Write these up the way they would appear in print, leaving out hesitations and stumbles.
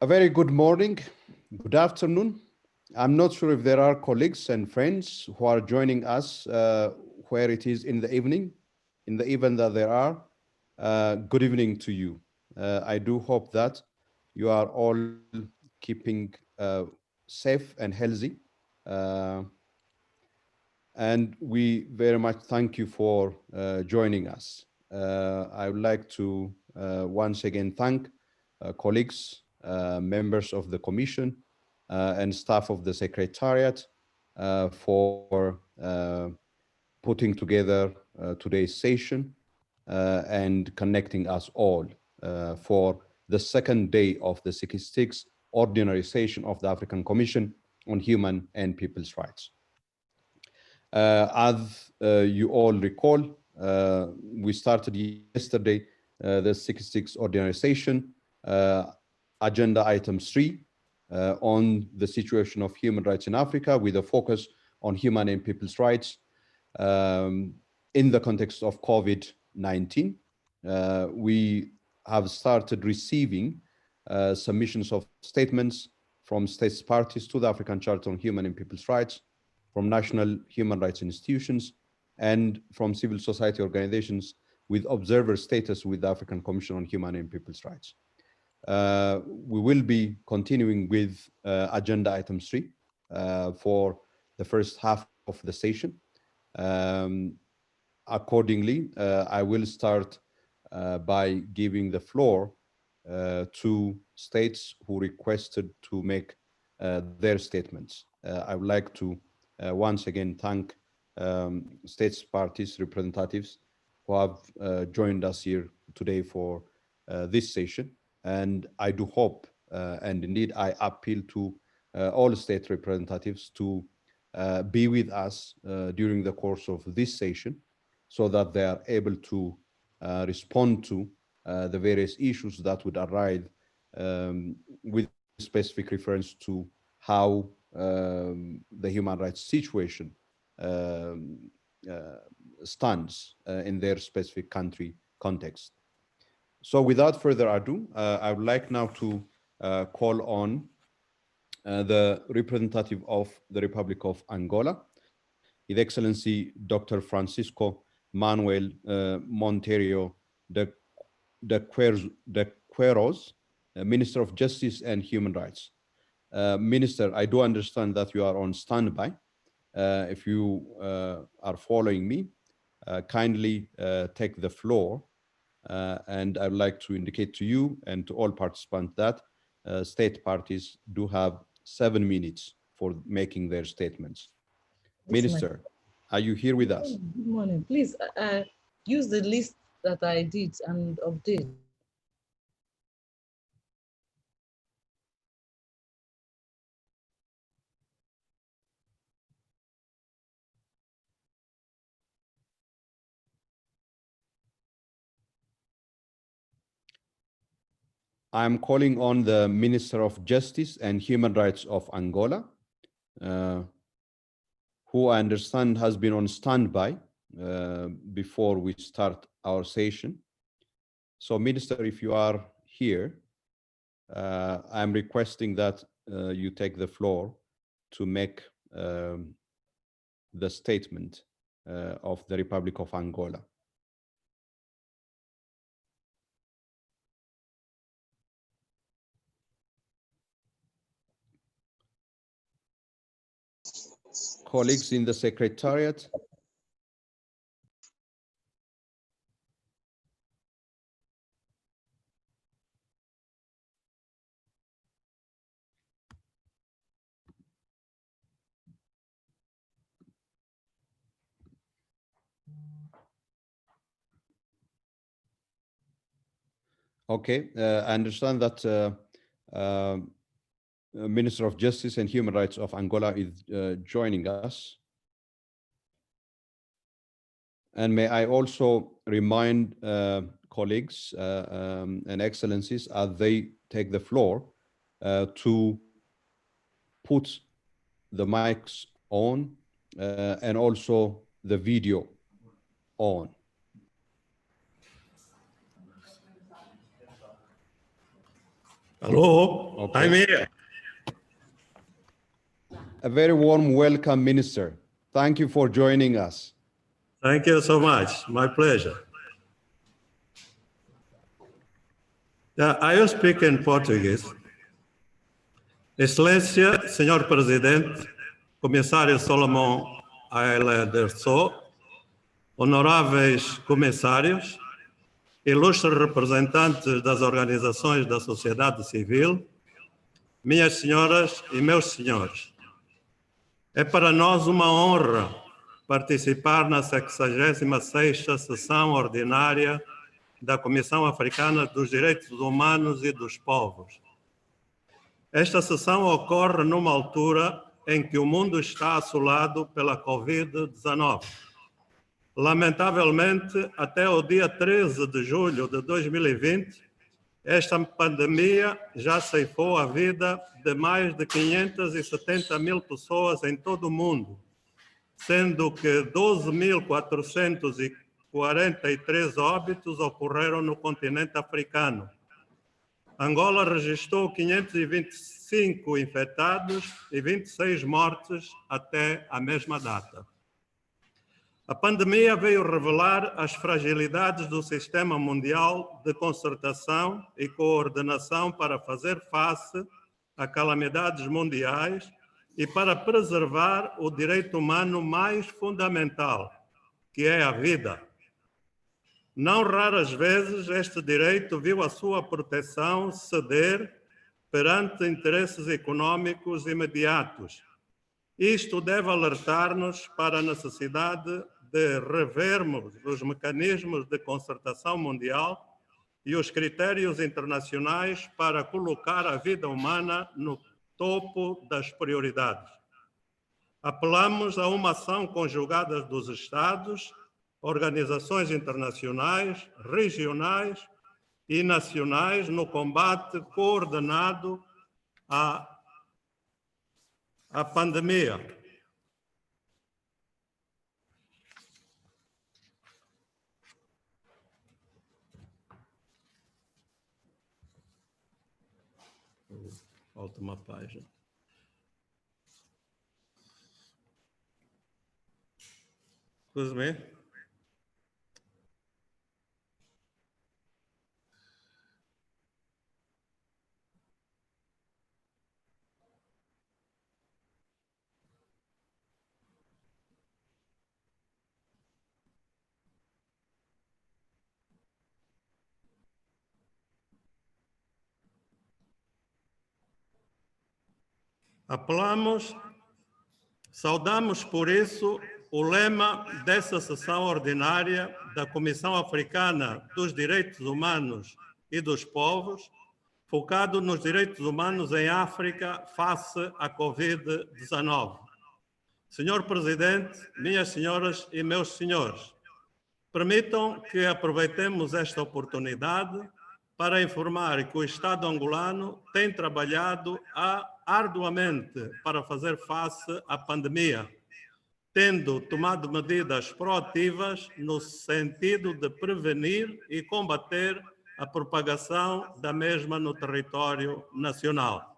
A very good morning, good afternoon. I'm not sure if there are colleagues and friends who are joining us where it is in the evening. In the event that there are, good evening to you. I do hope that you are all keeping safe and healthy. Uh, and we very much thank you for joining us. I would like to once again thank colleagues, members of the Commission, and staff of the Secretariat for putting together today's session and connecting us all for the second day of the 66th Ordinary Session of the African Commission on Human and People's Rights. As you all recall, we started yesterday the 66th Ordinary Session, Agenda Item 3, on the situation of human rights in Africa with a focus on human and people's rights in the context of COVID-19. We have started receiving submissions of statements from states parties to the African Charter on Human and People's Rights, from national human rights institutions, and from civil society organizations with observer status with the African Commission on Human and People's Rights. We will be continuing with Agenda Item 3 for the first half of the session. Accordingly, I will start by giving the floor to states who requested to make their statements. I would like to once again thank states parties representatives who have joined us here today for this session. And I do hope, and indeed I appeal to all state representatives to be with us during the course of this session so that they are able to respond to the various issues that would arise with specific reference to how the human rights situation stands in their specific country context. So without further ado, I would like now to call on the representative of the Republic of Angola, His Excellency Dr. Francisco Manuel Monteiro de Queiroz, Minister of Justice and Human Rights. Minister, I do understand that you are on standby. If you are following me, kindly take the floor. And I would like to indicate to you and to all participants that state parties do have 7 minutes for making their statements. Minister, are you here with us? Good morning. Please use the list that I did and update. I'm calling on the Minister of Justice and Human Rights of Angola, who I understand has been on standby before we start our session. So, Minister, if you are here, I'm requesting that you take the floor to make the statement of the Republic of Angola. Colleagues in the Secretariat. Okay, I understand that Minister of Justice and Human Rights of Angola is joining us. And may I also remind colleagues and excellencies as they take the floor to put the mics on and also the video on. Hello, Okay. I'm here. A very warm welcome, Minister. Thank you for joining us. Thank you so much. My pleasure. I will speak in Portuguese. Excelência, Senhor Presidente, Comissário Solomon Aile Derso, honoráveis comissários, ilustres representantes das organizações da sociedade civil, minhas senhoras e meus senhores. É para nós uma honra participar na 66ª sessão ordinária da Comissão Africana dos Direitos Humanos e dos Povos. Esta sessão ocorre numa altura em que o mundo está assolado pela Covid-19. Lamentavelmente, até o dia 13 de julho de 2020, esta pandemia já ceifou a vida de mais de 570 mil pessoas em todo o mundo, sendo que 12.443 óbitos ocorreram no continente africano. Angola registrou 525 infectados e 26 mortes até a mesma data. A pandemia veio revelar as fragilidades do sistema mundial de concertação e coordenação para fazer face a calamidades mundiais e para preservar o direito humano mais fundamental, que é a vida. Não raras vezes este direito viu a sua proteção ceder perante interesses econômicos imediatos. Isto deve alertar-nos para a necessidade de revermos os mecanismos de concertação mundial e os critérios internacionais para colocar a vida humana no topo das prioridades. Apelamos a uma ação conjugada dos Estados, organizações internacionais, regionais e nacionais no combate coordenado à pandemia. Falta uma página. Excuse me. Saudamos por isso o lema dessa sessão ordinária da Comissão Africana dos Direitos Humanos e dos Povos, focado nos direitos humanos em África face à Covid-19. Senhor Presidente, minhas senhoras e meus senhores, permitam que aproveitemos esta oportunidade para informar que o Estado angolano tem trabalhado arduamente para fazer face à pandemia, tendo tomado medidas proativas no sentido de prevenir e combater a propagação da mesma no território nacional.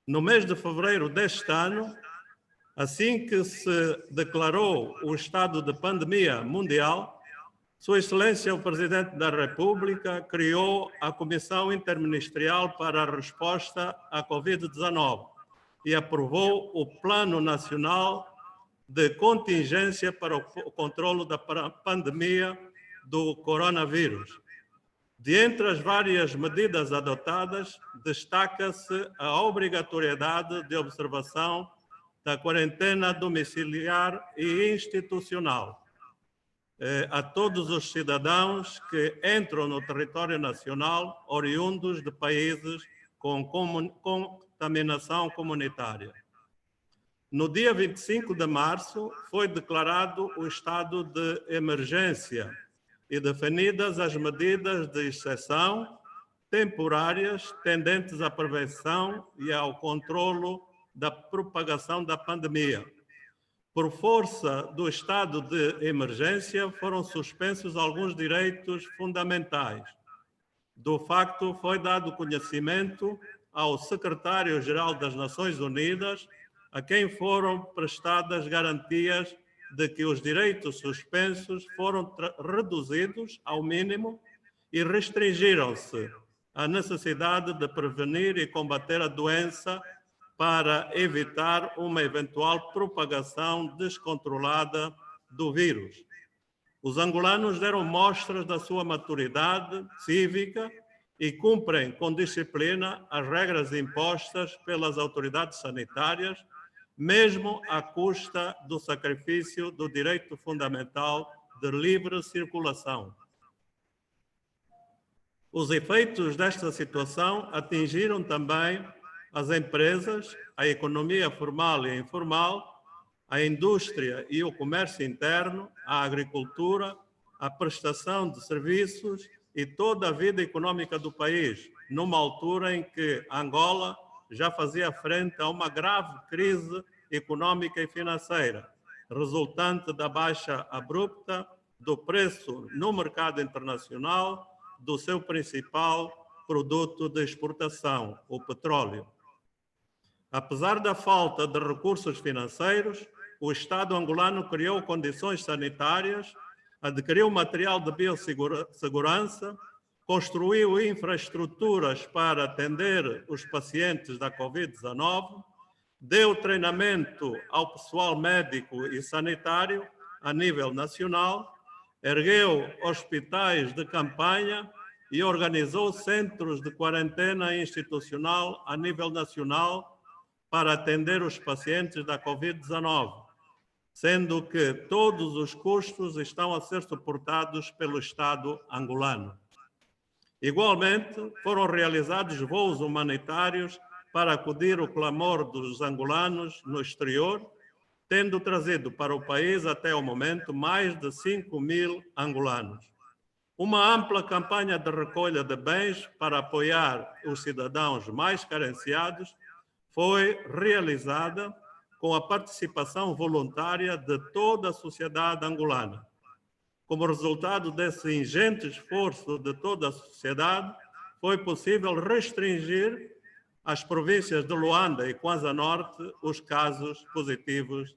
No mês de fevereiro deste ano, assim que se declarou o estado de pandemia mundial, Sua Excelência, o Presidente da República, criou a Comissão Interministerial para a Resposta à Covid-19 e aprovou o Plano Nacional de Contingência para o Controlo da Pandemia do Coronavírus. De entre as várias medidas adotadas, destaca-se a obrigatoriedade de observação da quarentena domiciliar e institucional a todos os cidadãos que entram no território nacional oriundos de países com contaminação comunitária. No dia 25 de março, foi declarado o estado de emergência e definidas as medidas de exceção temporárias tendentes à prevenção e ao controlo da propagação da pandemia. Por força do estado de emergência, foram suspensos alguns direitos fundamentais, Do facto, foi dado conhecimento ao secretário-geral das Nações Unidas, a quem foram prestadas garantias de que os direitos suspensos foram reduzidos ao mínimo e restringiram-se à necessidade de prevenir e combater a doença para evitar uma eventual propagação descontrolada do vírus. Os angolanos deram mostras da sua maturidade cívica e cumprem com disciplina as regras impostas pelas autoridades sanitárias, mesmo à custa do sacrifício do direito fundamental de livre circulação. Os efeitos desta situação atingiram também as empresas, a economia formal e informal, a indústria e o comércio interno, a agricultura, a prestação de serviços e toda a vida econômica do país, numa altura em que Angola já fazia frente a uma grave crise econômica e financeira, resultante da baixa abrupta do preço no mercado internacional do seu principal produto de exportação, o petróleo. Apesar da falta de recursos financeiros, o Estado angolano criou condições sanitárias, adquiriu material de biossegurança, construiu infraestruturas para atender os pacientes da Covid-19, deu treinamento ao pessoal médico e sanitário a nível nacional, ergueu hospitais de campanha e organizou centros de quarentena institucional a nível nacional para atender os pacientes da Covid-19, sendo que todos os custos estão a ser suportados pelo Estado angolano. Igualmente, foram realizados voos humanitários para acudir ao clamor dos angolanos no exterior, tendo trazido para o país até o momento mais de 5.000 angolanos. Uma ampla campanha de recolha de bens para apoiar os cidadãos mais carenciados foi realizada com a participação voluntária de toda a sociedade angolana. Como resultado desse ingente esforço de toda a sociedade, foi possível restringir às províncias de Luanda e Kwanza Norte os casos positivos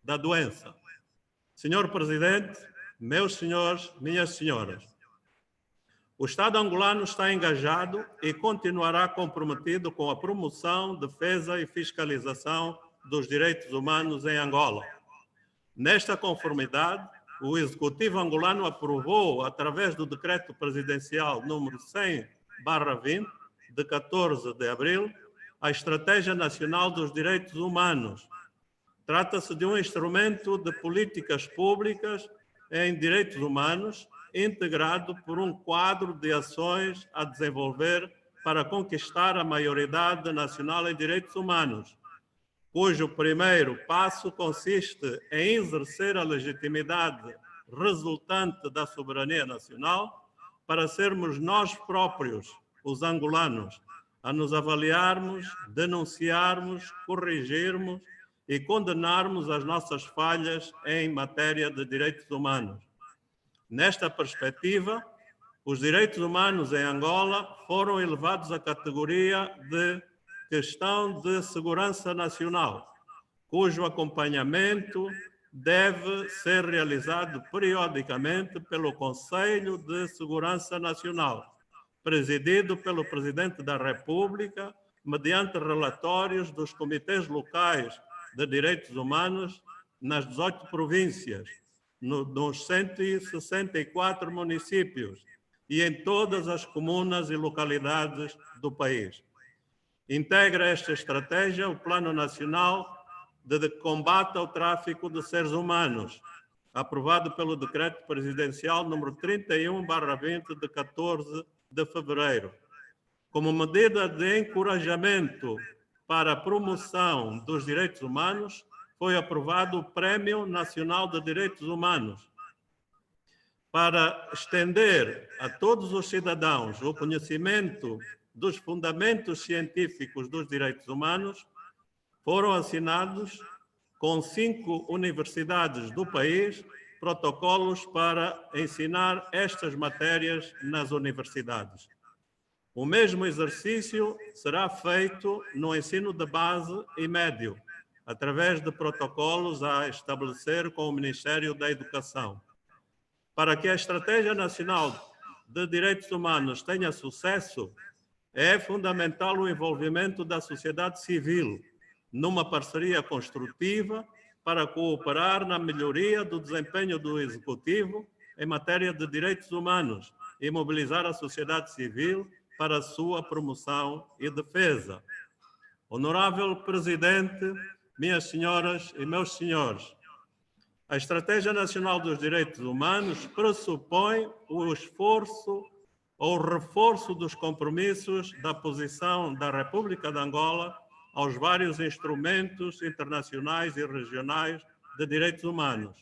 da doença. Senhor Presidente, meus senhores, minhas senhoras, o Estado angolano está engajado e continuará comprometido com a promoção, defesa e fiscalização dos direitos humanos em Angola. Nesta conformidade, o Executivo angolano aprovou, através do Decreto Presidencial número 100/20, de 14 de abril, a Estratégia Nacional dos Direitos Humanos. Trata-se de um instrumento de políticas públicas em direitos humanos, integrado por um quadro de ações a desenvolver para conquistar a maioridade nacional em direitos humanos, cujo primeiro passo consiste em exercer a legitimidade resultante da soberania nacional para sermos nós próprios, os angolanos, a nos avaliarmos, denunciarmos, corrigirmos e condenarmos as nossas falhas em matéria de direitos humanos. Nesta perspectiva, os direitos humanos em Angola foram elevados à categoria de questão de segurança nacional, cujo acompanhamento deve ser realizado periodicamente pelo Conselho de Segurança Nacional, presidido pelo Presidente da República, mediante relatórios dos comitês locais de direitos humanos nas 18 províncias, nos 164 municípios e em todas as comunas e localidades do país. Integra esta estratégia o Plano Nacional de Combate ao Tráfico de Seres Humanos, aprovado pelo Decreto Presidencial número 31/20, de 14 de fevereiro. Como medida de encorajamento para a promoção dos direitos humanos, foi aprovado o Prémio Nacional de Direitos Humanos, para estender a todos os cidadãos o conhecimento dos fundamentos científicos dos direitos humanos. Foram assinados com 5 universidades do país protocolos para ensinar estas matérias nas universidades. O mesmo exercício será feito no ensino de base e médio, através de protocolos a estabelecer com o Ministério da Educação. Para que a Estratégia Nacional de Direitos Humanos tenha sucesso, é fundamental o envolvimento da sociedade civil numa parceria construtiva para cooperar na melhoria do desempenho do Executivo em matéria de direitos humanos e mobilizar a sociedade civil para a sua promoção e defesa. Honorável Presidente, minhas senhoras e meus senhores, a Estratégia Nacional dos Direitos Humanos pressupõe o esforço ou reforço dos compromissos da posição da República de Angola aos vários instrumentos internacionais e regionais de direitos humanos.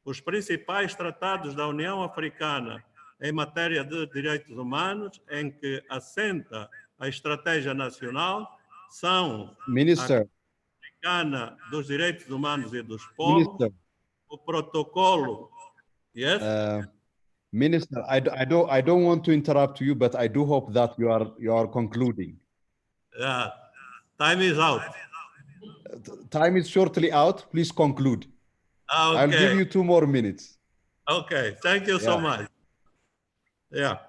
Os principais tratados da União Africana em matéria de direitos humanos, em que assenta a Estratégia Nacional, são Minister, a Africana dos Direitos Humanos e dos Povos, Minister, o protocolo. Yes? Minister, I don't want to interrupt you, but I do hope that you are concluding. Yeah. Time is out. Time is shortly out. Please conclude. Okay. I'll give you 2 more minutes. Okay, thank you so much. Yeah.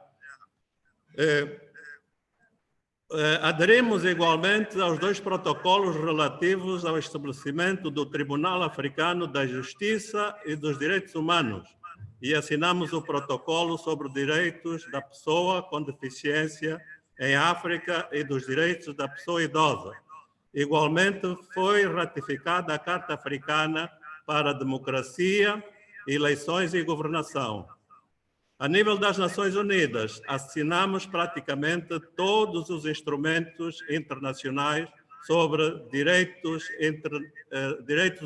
Aderimos igualmente aos 2 protocolos relativos ao estabelecimento do Tribunal Africano da Justiça e dos Direitos Humanos e assinamos o protocolo sobre os direitos da pessoa com deficiência em África e dos direitos da pessoa idosa. Igualmente foi ratificada a Carta Africana para a Democracia, Eleições e Governação. A nível das Nações Unidas, assinamos praticamente todos os instrumentos internacionais sobre direitos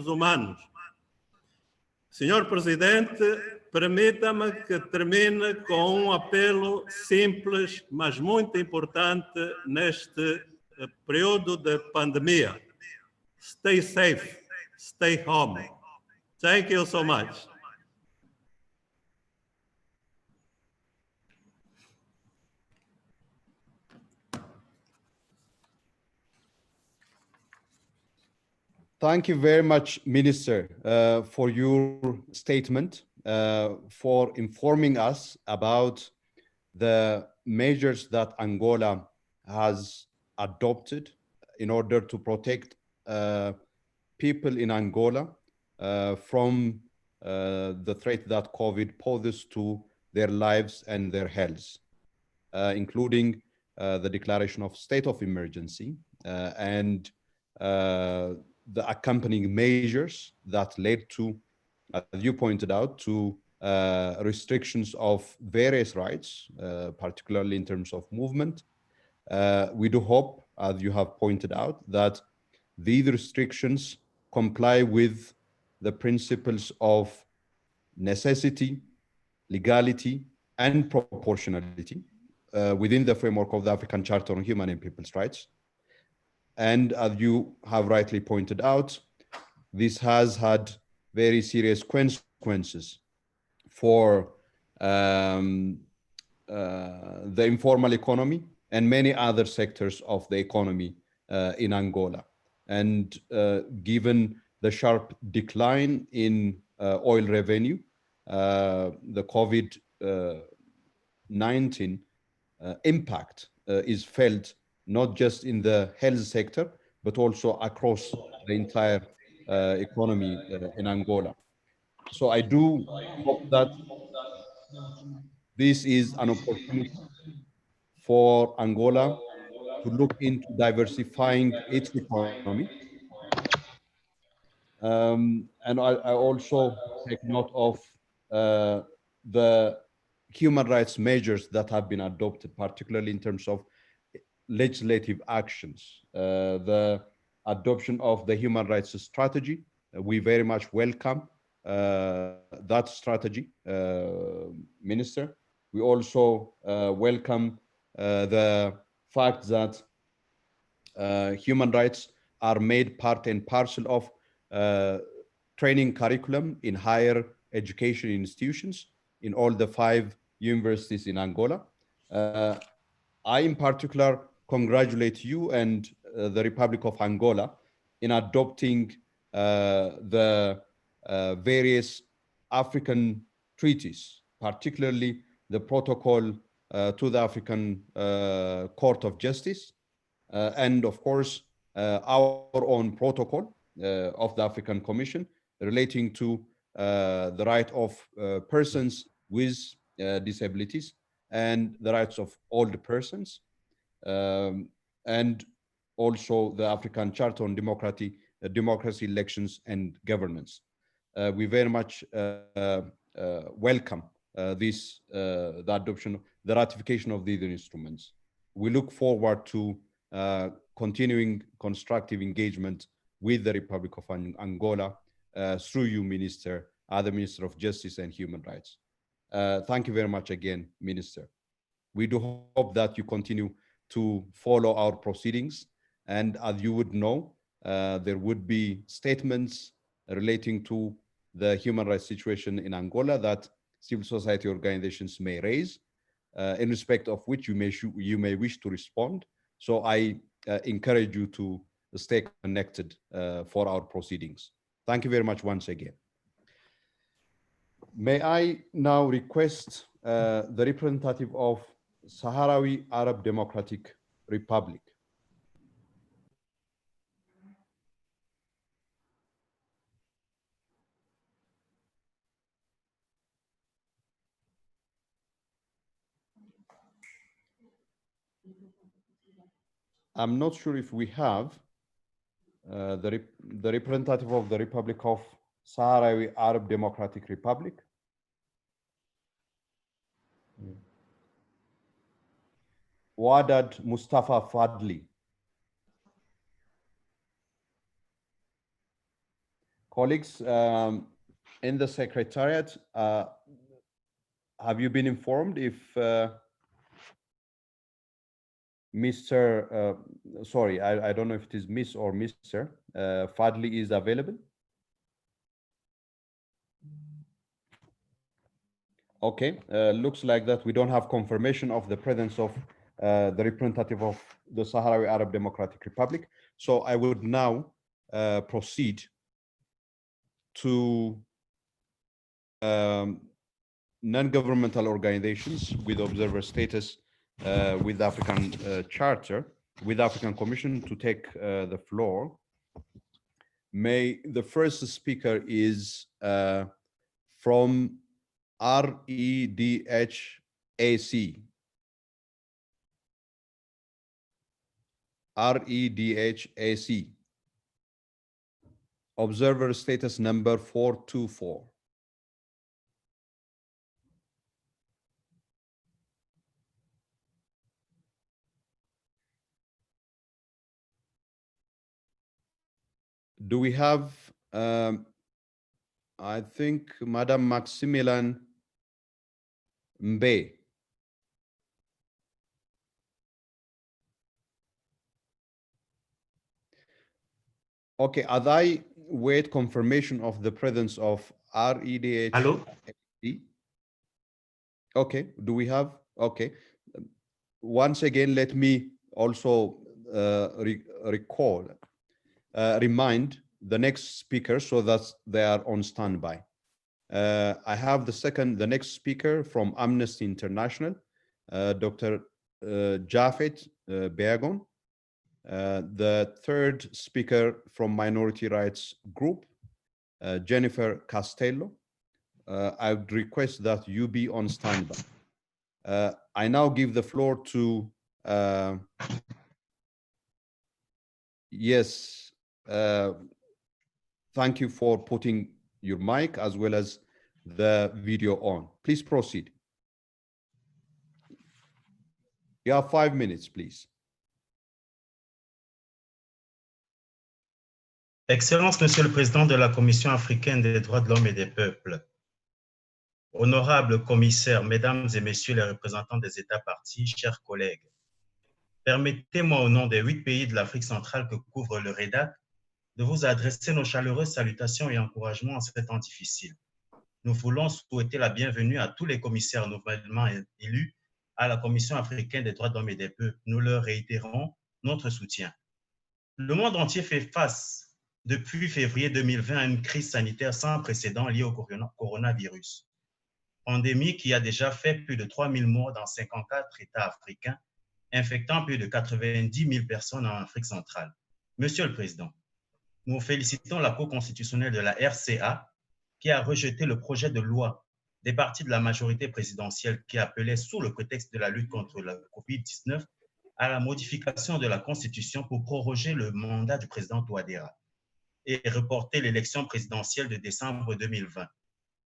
humanos. Senhor Presidente, permita-me que termine com um apelo simples, mas muito importante neste período de pandemia. Stay safe, stay home. Thank you so much. Thank you very much, Minister, for your statement, for informing us about the measures that Angola has adopted in order to protect people in Angola from the threat that COVID poses to their lives and their health, including the declaration of state of emergency and the accompanying measures that led to, as you pointed out, to restrictions of various rights, particularly in terms of movement. We do hope, as you have pointed out, that these restrictions comply with the principles of necessity, legality, and proportionality within the framework of the African Charter on Human and People's Rights. And as you have rightly pointed out, this has had very serious consequences for the informal economy and many other sectors of the economy in Angola. And given the sharp decline in oil revenue, the COVID-19 impact is felt not just in the health sector, but also across the entire economy in Angola. So I do hope that this is an opportunity for Angola to look into diversifying its economy. And I also take note of the human rights measures that have been adopted, particularly in terms of legislative actions. The adoption of the human rights strategy, we very much welcome that strategy, Minister. We also welcome the fact that human rights are made part and parcel of training curriculum in higher education institutions in all the 5 universities in Angola. I in particular congratulate you and the Republic of Angola in adopting the various African treaties, particularly the protocol to the African Court of Justice, and of course, our own protocol of the African Commission relating to the right of persons with disabilities and the rights of older persons, and also the African Charter on Democracy, Elections, and Governance. We very much welcome the adoption, the ratification of these instruments. We look forward to continuing constructive engagement with the Republic of Angola through you, Minister, the Minister of Justice and Human Rights. Thank you very much again, Minister. We do hope that you continue to follow our proceedings. And as you would know, there would be statements relating to the human rights situation in Angola that civil society organizations may raise, in respect of which you may wish to respond. So I encourage you to stay connected for our proceedings. Thank you very much once again. May I now request the representative of Sahrawi Arab Democratic Republic. I'm not sure if we have the representative of the Republic of Sahrawi Arab Democratic Republic. Wadad Mustafa Fadli. Colleagues, in the Secretariat, have you been informed if Mr. Sorry, I don't know if it is Miss or Mr. Fadli is available? Okay, looks like that we don't have confirmation of the presence of the representative of the Sahrawi Arab Democratic Republic. So I would now proceed to non-governmental organizations with observer status with the African Charter, with the African Commission to take the floor. May the first speaker is from REDHAC. REDHAC. Observer status number 424. Do we have, I think, Madam Maximilian Mbe? Okay, as I wait confirmation of the presence of REDH. Hello? Okay, do we have? Okay. Once again, let me also remind the next speaker so that they are on standby. I have the next speaker from Amnesty International, Dr. Jafet Beagon. The third speaker from Minority Rights Group, Jennifer Castello. I would request that you be on standby. I now give the floor to, yes, thank you for putting your mic as well as the video on. Please proceed. You have 5 minutes, please. Excellence, Monsieur le Président de la Commission africaine des droits de l'homme et des peuples, honorables commissaires, Mesdames et Messieurs les représentants des États parties, chers collègues, permettez-moi au nom des 8 pays de l'Afrique centrale que couvre le REDAC de vous adresser nos chaleureuses salutations et encouragements en ce temps difficile. Nous voulons souhaiter la bienvenue à tous les commissaires nouvellement élus à la Commission africaine des droits de l'homme et des peuples, nous leur réitérons notre soutien. Le monde entier fait face depuis février 2020 à une crise sanitaire sans précédent liée au coronavirus. Pandémie qui a déjà fait plus de 3000 morts dans 54 États africains, infectant plus de 90 000 personnes en Afrique centrale. Monsieur le Président, nous félicitons la Cour constitutionnelle de la RCA qui a rejeté le projet de loi des partis de la majorité présidentielle qui appelait, sous le prétexte de la lutte contre la COVID-19, à la modification de la Constitution pour proroger le mandat du président Touadéra et reporter l'élection présidentielle de décembre 2020.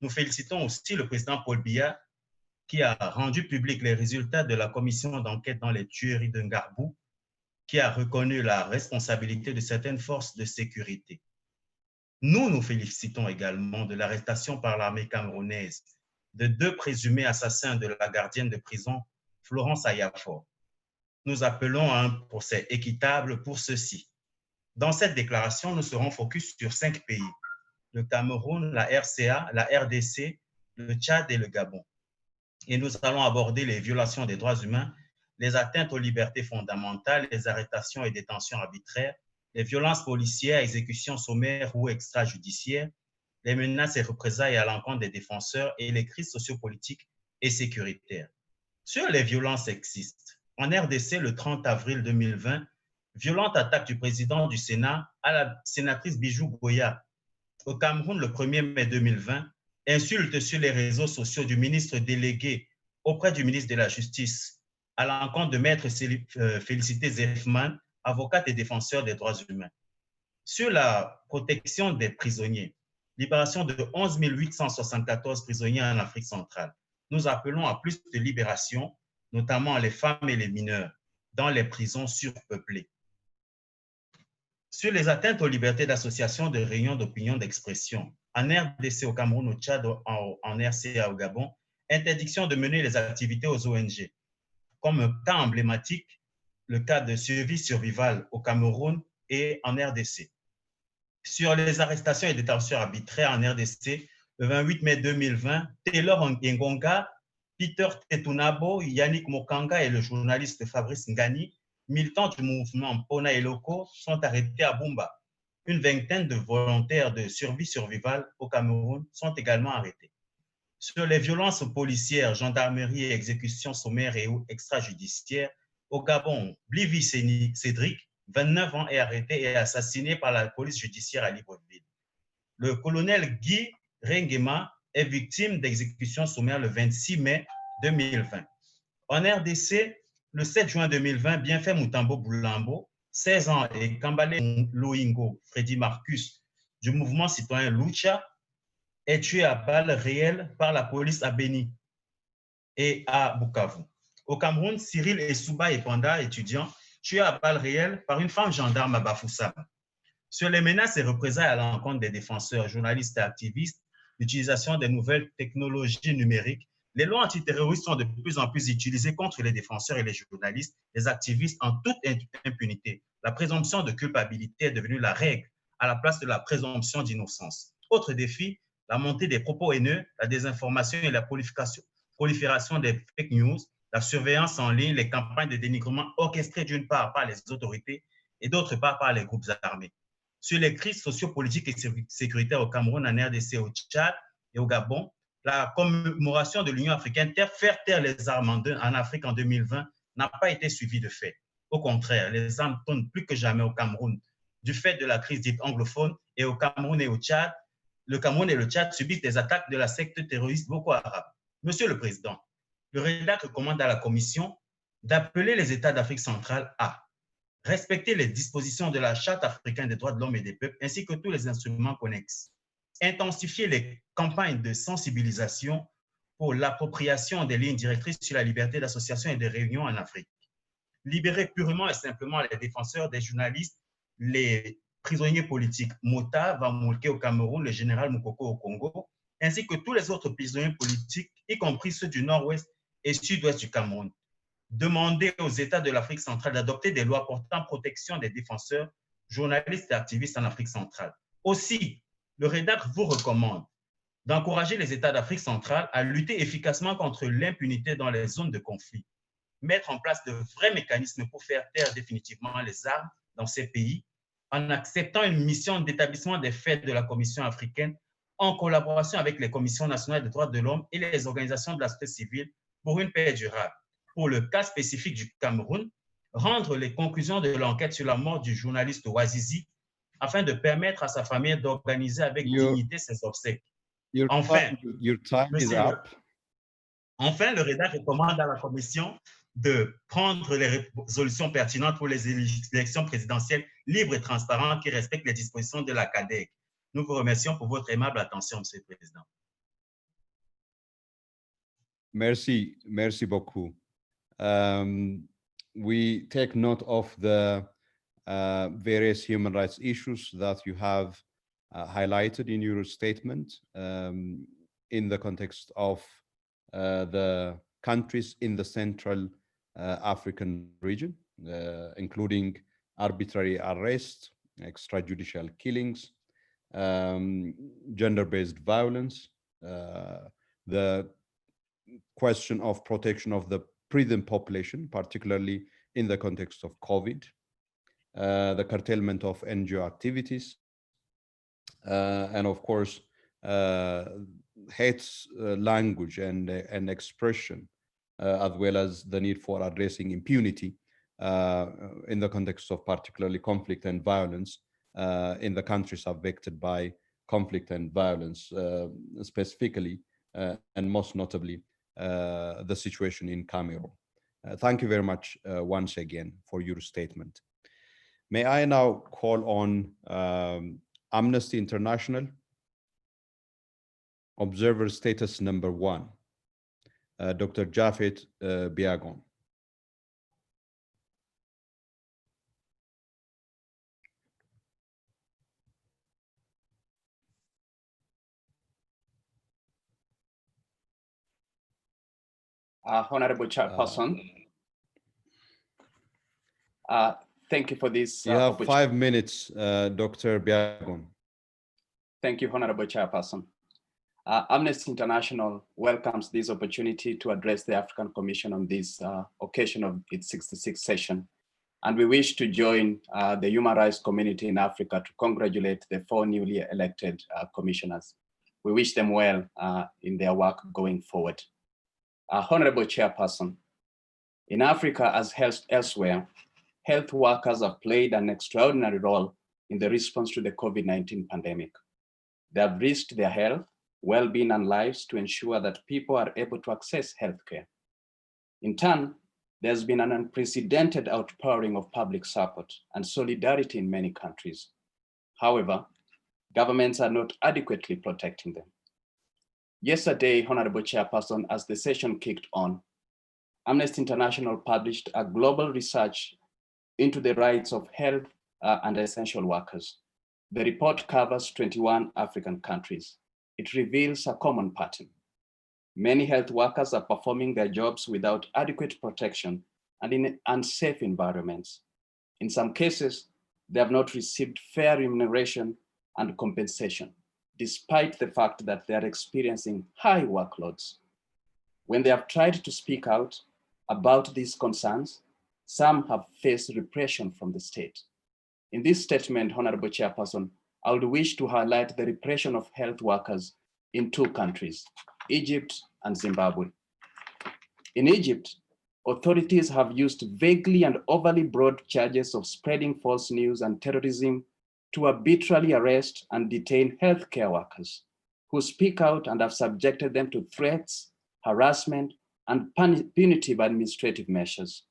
Nous félicitons aussi le président Paul Biya qui a rendu public les résultats de la commission d'enquête dans les tueries de Ngarbou, qui a reconnu la responsabilité de certaines forces de sécurité. Nous nous félicitons également de l'arrestation par l'armée camerounaise de 2 présumés assassins de la gardienne de prison Florence Ayafor. Nous appelons à un procès équitable pour ceux-ci. Dans cette déclaration, nous serons focus sur 5 pays, le Cameroun, la RCA, la RDC, le Tchad et le Gabon. Et nous allons aborder les violations des droits humains, les atteintes aux libertés fondamentales, les arrestations et détentions arbitraires, les violences policières, exécutions sommaires ou extrajudiciaires, les menaces et représailles à l'encontre des défenseurs et les crises sociopolitiques et sécuritaires. Sur les violences sexistes, en RDC, le 30 avril 2020, violente attaque du président du Sénat à la sénatrice Bijou Goya. Au Cameroun, le 1er mai 2020, insulte sur les réseaux sociaux du ministre délégué auprès du ministre de la Justice à l'encontre de Maître Félicité Zefman, avocate et défenseur des droits humains. Sur la protection des prisonniers, libération de 11 874 prisonniers en Afrique centrale. Nous appelons à plus de libération, notamment les femmes et les mineurs, dans les prisons surpeuplées. Sur les atteintes aux libertés d'association, de réunion, d'opinion, d'expression, en RDC au Cameroun, au Tchad, en RCA au Gabon, interdiction de mener les activités aux ONG. Comme un cas emblématique, le cas de survival au Cameroun et en RDC. Sur les arrestations et détentions arbitraires en RDC, le 28 mai 2020, Taylor Ngengonga, Peter Tetunabo, Yannick Mokanga et le journaliste Fabrice Ngani, militants du mouvement Pona et Loko, sont arrêtés à Bumba. Une vingtaine de volontaires de survival au Cameroun sont également arrêtés. Sur les violences policières, gendarmerie et exécutions sommaires et extrajudiciaires, au Gabon, Blivi Cédric, 29 ans, est arrêté et assassiné par la police judiciaire à Libreville. Le colonel Guy Rengema est victime d'exécution sommaire le 26 mai 2020. En RDC, le 7 juin 2020, Bienfait Mutambo Boulambo, 16 ans, et Kambale Loingo Freddy Marcus du mouvement citoyen Lucha est tué à balles réelles par la police à Beni et à Bukavu. Au Cameroun, Cyril Essouba et Panda, étudiants, tués à balles réelles par une femme gendarme à Bafou Jeng. Sur les menaces et représailles à l'encontre des défenseurs, journalistes et activistes, l'utilisation des nouvelles technologies numériques, les lois antiterroristes sont de plus en plus utilisées contre les défenseurs et les journalistes, les activistes en toute impunité. La présomption de culpabilité est devenue la règle à la place de la présomption d'innocence. Autre défi, la montée des propos haineux, la désinformation et la prolifération des fake news, la surveillance en ligne, les campagnes de dénigrement orchestrées d'une part par les autorités et d'autre part par les groupes armés. Sur les crises sociopolitiques et sécuritaires au Cameroun, en RDC, au Tchad et au Gabon, la commémoration de l'Union africaine faire taire les armes en Afrique en 2020 n'a pas été suivie de fait. Au contraire, les armes tournent plus que jamais au Cameroun du fait de la crise dite anglophone, et au Cameroun et au Tchad, le Cameroun et le Tchad subissent des attaques de la secte terroriste Boko Haram. Monsieur le Président, le REDAC recommande à la Commission d'appeler les États d'Afrique centrale à respecter les dispositions de la Charte africaine des droits de l'homme et des peuples, ainsi que tous les instruments connexes, intensifier les campagnes de sensibilisation pour l'appropriation des lignes directrices sur la liberté d'association et de réunion en Afrique, libérer purement et simplement les défenseurs, des journalistes, les prisonniers politiques, Mota Vamulke au Cameroun, le général Moukoko au Congo, ainsi que tous les autres prisonniers politiques, y compris ceux du nord-ouest et sud-ouest du Cameroun. Demander aux États de l'Afrique centrale d'adopter des lois portant protection des défenseurs, journalistes et activistes en Afrique centrale. Aussi, le REDAC vous recommande d'encourager les États d'Afrique centrale à lutter efficacement contre l'impunité dans les zones de conflit, mettre en place de vrais mécanismes pour faire taire définitivement les armes dans ces pays en acceptant une mission d'établissement des faits de la Commission africaine en collaboration avec les commissions nationales des droits de l'homme et les organisations de la société civile pour une paix durable. Pour le cas spécifique du Cameroun, rendre les conclusions de l'enquête sur la mort du journaliste Ouazizi afin de permettre à sa famille d'organiser avec dignité ses obsèques. Enfin, your time is up. Enfin, le REDA recommande à la Commission de prendre les résolutions pertinentes pour les élections présidentielles libres et transparentes qui respectent les dispositions de la CADEC. Nous vous remercions pour votre aimable attention, Monsieur le Président. Merci beaucoup. We take note of the various human rights issues that you have highlighted in your statement in the context of the countries in the Central African region, including arbitrary arrest, extrajudicial killings, gender-based violence, the question of protection of the prison population, particularly in the context of COVID, the curtailment of NGO activities, and of course, hate language and expression, as well as the need for addressing impunity in the context of particularly conflict and violence in the countries affected by conflict and violence, specifically and most notably the situation in Cameroon. Thank you very much once again for your statement. May I now call on Amnesty International Observer Status Number 1, Dr. Jafet Biagon. Honorable Chairperson, thank you for this. You have 5 minutes, Dr. Biagon. Thank you, Honorable Chairperson. Amnesty International welcomes this opportunity to address the African Commission on this occasion of its 66th session. And we wish to join the human rights community in Africa to congratulate the 4 newly elected commissioners. We wish them well in their work going forward. Honorable Chairperson, in Africa as elsewhere, health workers have played an extraordinary role in the response to the COVID-19 pandemic. They have risked their health, well-being, and lives to ensure that people are able to access healthcare. In turn, there's been an unprecedented outpouring of public support and solidarity in many countries. However, governments are not adequately protecting them. Yesterday, Honorable Chairperson, as the session kicked on, Amnesty International published a global research into the rights of health and essential workers. The report covers 21 African countries. It reveals a common pattern. Many health workers are performing their jobs without adequate protection and in unsafe environments. In some cases, they have not received fair remuneration and compensation, despite the fact that they are experiencing high workloads. When they have tried to speak out about these concerns, some have faced repression from the state. In this statement, Honorable Chairperson, I would wish to highlight the repression of health workers in 2 countries, Egypt and Zimbabwe. In Egypt, authorities have used vaguely and overly broad charges of spreading false news and terrorism to arbitrarily arrest and detain healthcare workers who speak out and have subjected them to threats, harassment, and punitive administrative measures.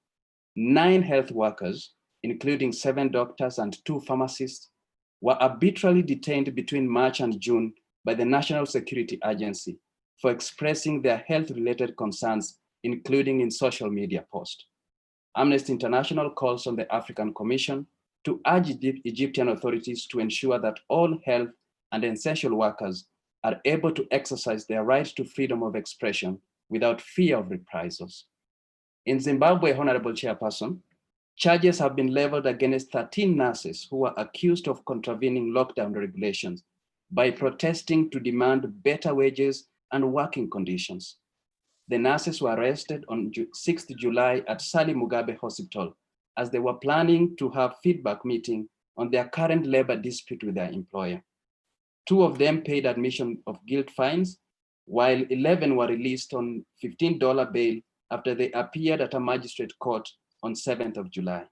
9 health workers, including 7 doctors and 2 pharmacists, were arbitrarily detained between March and June by the National Security Agency for expressing their health-related concerns, including in social media posts. Amnesty International calls on the African Commission to urge the Egyptian authorities to ensure that all health and essential workers are able to exercise their right to freedom of expression without fear of reprisals. In Zimbabwe, Honorable Chairperson, charges have been leveled against 13 nurses who were accused of contravening lockdown regulations by protesting to demand better wages and working conditions. the nurses were arrested on 6th July at Sali Mugabe Hospital as they were planning to have feedback meeting on their current labor dispute with their employer. 2 of them paid admission of guilt fines, while 11 were released on $15 bail after they appeared at a magistrate court on 7th of July.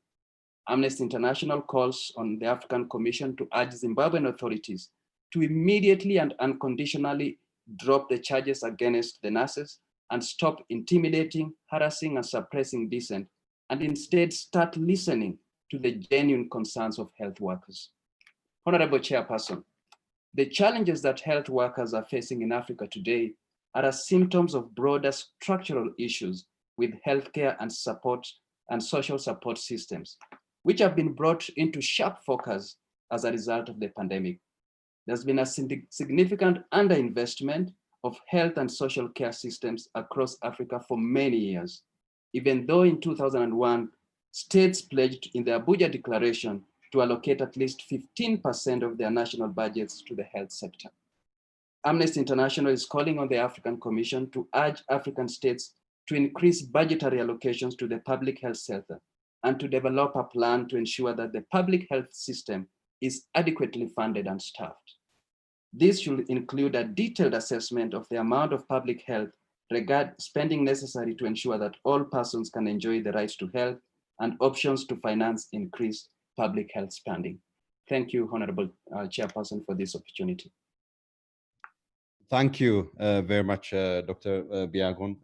Amnesty International calls on the African Commission to urge Zimbabwean authorities to immediately and unconditionally drop the charges against the nurses and stop intimidating, harassing, and suppressing dissent, and instead start listening to the genuine concerns of health workers. Honorable Chairperson, the challenges that health workers are facing in Africa today are a symptoms of broader structural issues with healthcare and support and social support systems, which have been brought into sharp focus as a result of the pandemic. There's been a significant underinvestment of health and social care systems across Africa for many years, even though in 2001, states pledged in the Abuja Declaration to allocate at least 15% of their national budgets to the health sector. Amnesty International is calling on the African Commission to urge African states to increase budgetary allocations to the public health sector and to develop a plan to ensure that the public health system is adequately funded and staffed. This should include a detailed assessment of the amount of public health spending necessary to ensure that all persons can enjoy the right to health and options to finance increased public health spending. Thank you, Honorable Chairperson, for this opportunity. Thank you very much, Dr. Biagon,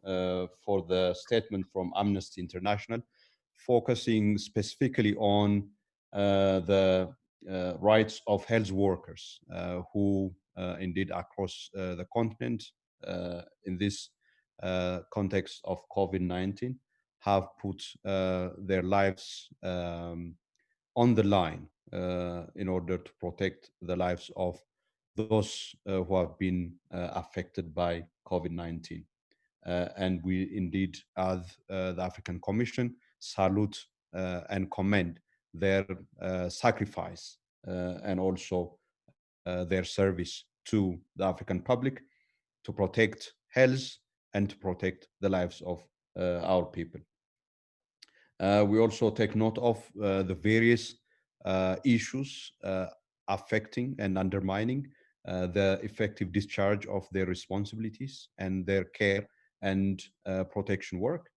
for the statement from Amnesty International, focusing specifically on the rights of health workers who indeed across the continent in this context of COVID-19 have put their lives on the line in order to protect the lives of those who have been affected by COVID-19. And we indeed, as the African Commission, salute and commend their sacrifice and also their service to the African public to protect health and to protect the lives of our people. We also take note of the various issues affecting and undermining the effective discharge of their responsibilities and their care and protection work,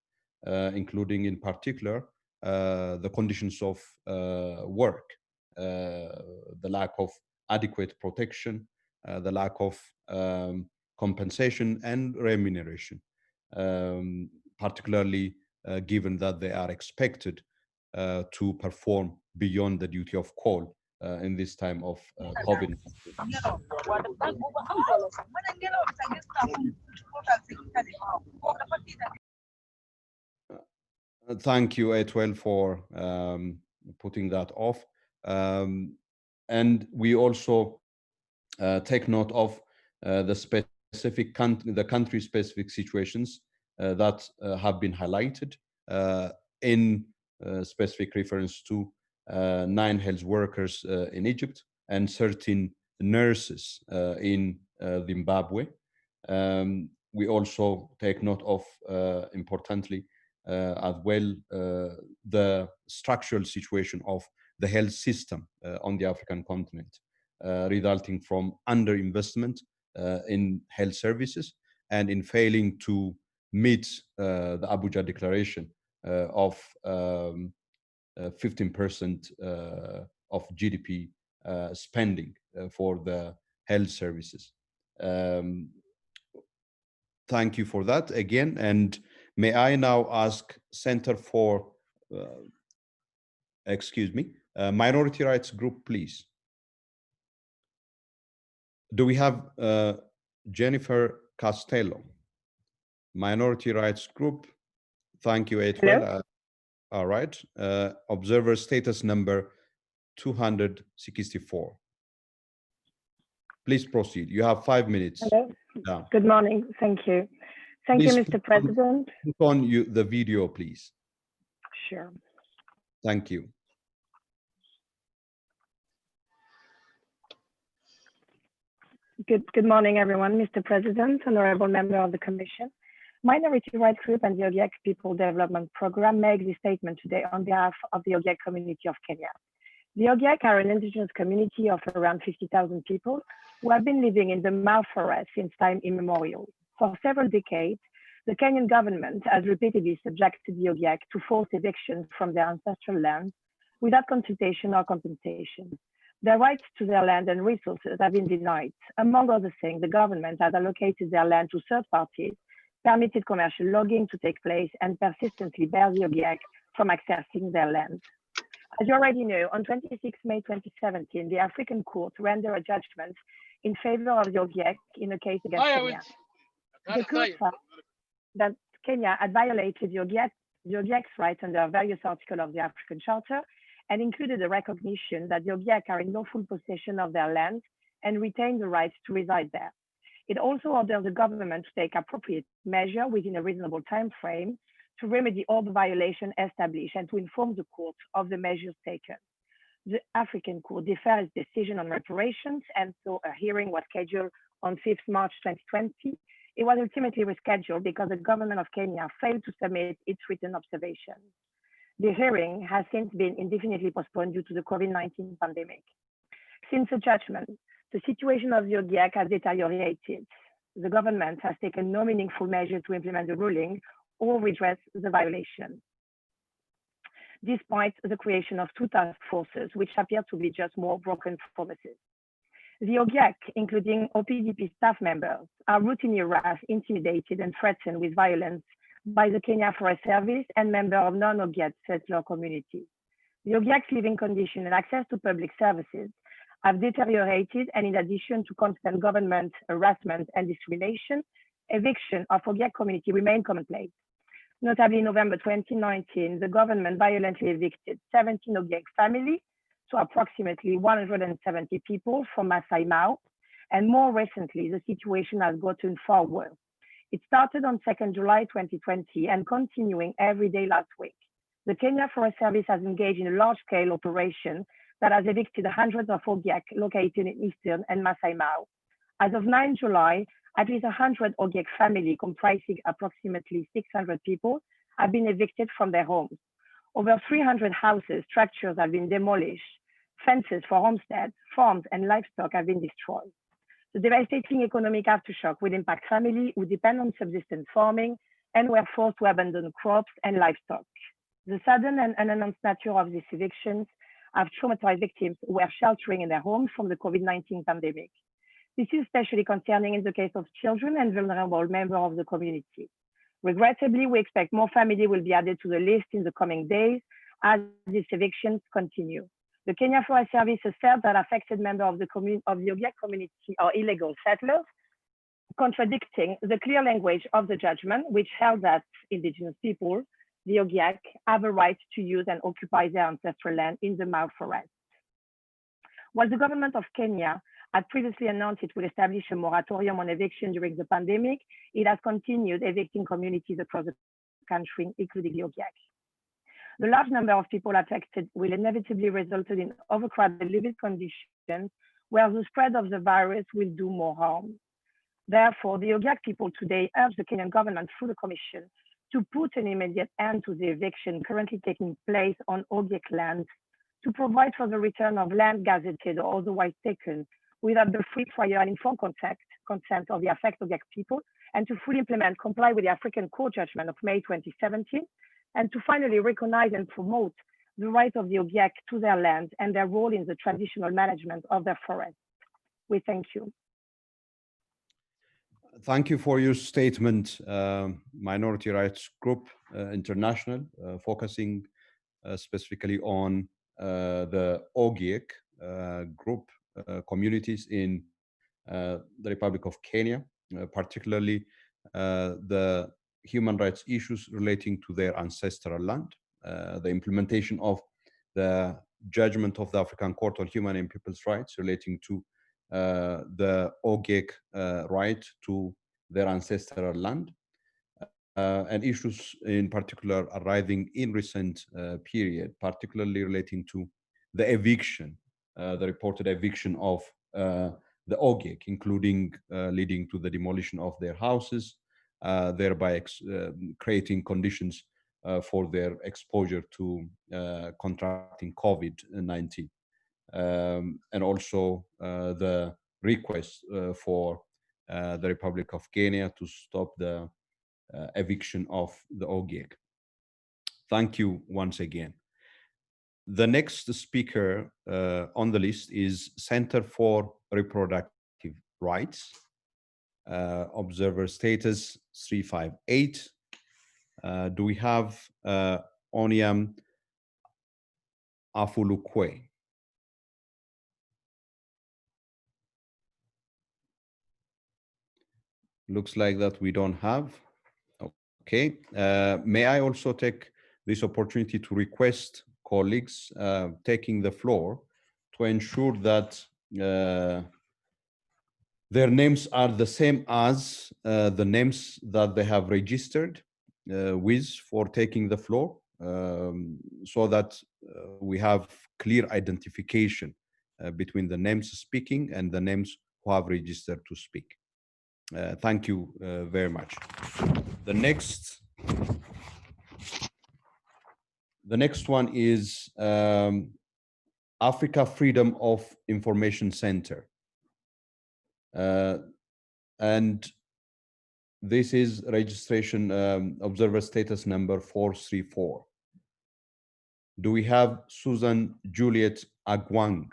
including in particular the conditions of work, the lack of adequate protection, the lack of compensation and remuneration, particularly given that they are expected to perform beyond the duty of call in this time of COVID. Thank you, A12, for putting that off. And we also take note of the country-specific situations that have been highlighted in specific reference to 9 health workers in Egypt and 13 nurses in Zimbabwe. We also take note of, importantly, as well, the structural situation of the health system on the African continent, resulting from underinvestment in health services and in failing to meet the Abuja Declaration of 15% of GDP spending for the health services. Thank you for that again. And may I now ask Center for, Minority Rights Group, please. Do we have Jennifer Castello, Minority Rights Group? Thank you, A12. All right. Observer status number 264. Please proceed. You have 5 minutes. Hello. Down. Good morning. Thank you. Thank you, Mr. President. Put on the video, please. Sure. Thank you. Good morning, everyone. Mr. President, honorable member of the Commission. Minority Rights Group and the Ogiek People Development Program make this statement today on behalf of the Ogiek community of Kenya. The Ogiek are an indigenous community of around 50,000 people who have been living in the Mau forest since time immemorial. For several decades, the Kenyan government has repeatedly subjected the Ogiek to forced evictions from their ancestral lands without consultation or compensation. Their rights to their land and resources have been denied. Among other things, the government has allocated their land to third parties, permitted commercial logging to take place, and persistently barred the Ogiek from accessing their land. As you already know, on 26 May 2017, the African Court rendered a judgment in favor of the Ogiek in a case against Kenya. The court found that Kenya had violated the Ogiek's rights under various articles of the African Charter and included the recognition that the Ogiek are in lawful possession of their land and retain the right to reside there. It also ordered the government to take appropriate measure within a reasonable time frame to remedy all the violations established and to inform the court of the measures taken. The African Court deferred its decision on reparations, and so a hearing was scheduled on 5th March 2020. It was ultimately rescheduled because the government of Kenya failed to submit its written observations. The hearing has since been indefinitely postponed due to the COVID-19 pandemic. Since the judgment, the situation of the Ogiek has deteriorated. The government has taken no meaningful measure to implement the ruling or redress the violation, despite the creation of 2 task forces, which appear to be just more broken promises. The Ogiek, including OPDP staff members, are routinely harassed, intimidated, and threatened with violence by the Kenya Forest Service and members of non-Ogiek settler communities. The Ogiek's living conditions and access to public services have deteriorated, and in addition to constant government harassment and discrimination, eviction of Ogiek community remain commonplace. Notably, in November 2019, the government violently evicted 17 Ogiek families, so approximately 170 people from Masai Mau, and more recently, the situation has gotten far worse. It started on 2nd July 2020 and continuing every day last week. The Kenya Forest Service has engaged in a large-scale operation that has evicted hundreds of Ogiek located in Eastern and Masai Mau. As of 9 July, at least 100 Ogiek families comprising approximately 600 people have been evicted from their homes. Over 300 houses, structures have been demolished. Fences for homesteads, farms, and livestock have been destroyed. The devastating economic aftershock will impact families who depend on subsistence farming and were forced to abandon crops and livestock. The sudden and unannounced nature of these evictions have traumatized victims who were sheltering in their homes from the COVID-19 pandemic. This is especially concerning in the case of children and vulnerable members of the community. Regrettably, we expect more families will be added to the list in the coming days as these evictions continue. The Kenya Forest Service asserts that affected members of the Ogiek community are illegal settlers, contradicting the clear language of the judgment, which held that indigenous people, the Ogiek, have a right to use and occupy their ancestral land in the Mau forest. While the government of Kenya had previously announced it would establish a moratorium on eviction during the pandemic, it has continued evicting communities across the country, including the Ogiek. The large number of people affected will inevitably result in overcrowded living conditions where the spread of the virus will do more harm. Therefore, the Ogiek people today urge the Kenyan government through the Commission to put an immediate end to the eviction currently taking place on Ogiek lands, to provide for the return of land gazetted or otherwise taken without the free, prior, and informed consent of the affected Ogiek people, and to fully comply with the African Court judgment of May 2017, and to finally recognize and promote the right of the Ogiek to their land and their role in the traditional management of their forests. We thank you. Thank you for your statement, Minority Rights Group International, focusing specifically on the Ogiek group communities in the Republic of Kenya, particularly the human rights issues relating to their ancestral land, the implementation of the judgment of the African Court on Human and People's Rights relating to the Ogiek right to their ancestral land, and issues in particular arising in recent period, particularly relating to the eviction, the reported eviction of the Ogiek, including leading to the demolition of their houses, thereby creating conditions for their exposure to contracting COVID-19. And also the request for the Republic of Kenya to stop the eviction of the OGEC. Thank you once again. The next speaker on the list is Center for Reproductive Rights, observer status 358. Do we have Oniam Afulukwe? Looks like that we don't have. Okay. May I also take this opportunity to request colleagues taking the floor to ensure that their names are the same as the names that they have registered with for taking the floor, so that we have clear identification between the names speaking and the names who have registered to speak. Thank you very much. The next one is Africa Freedom of Information Center. And this is registration observer status number 434. Do we have Susan Juliet Agwang?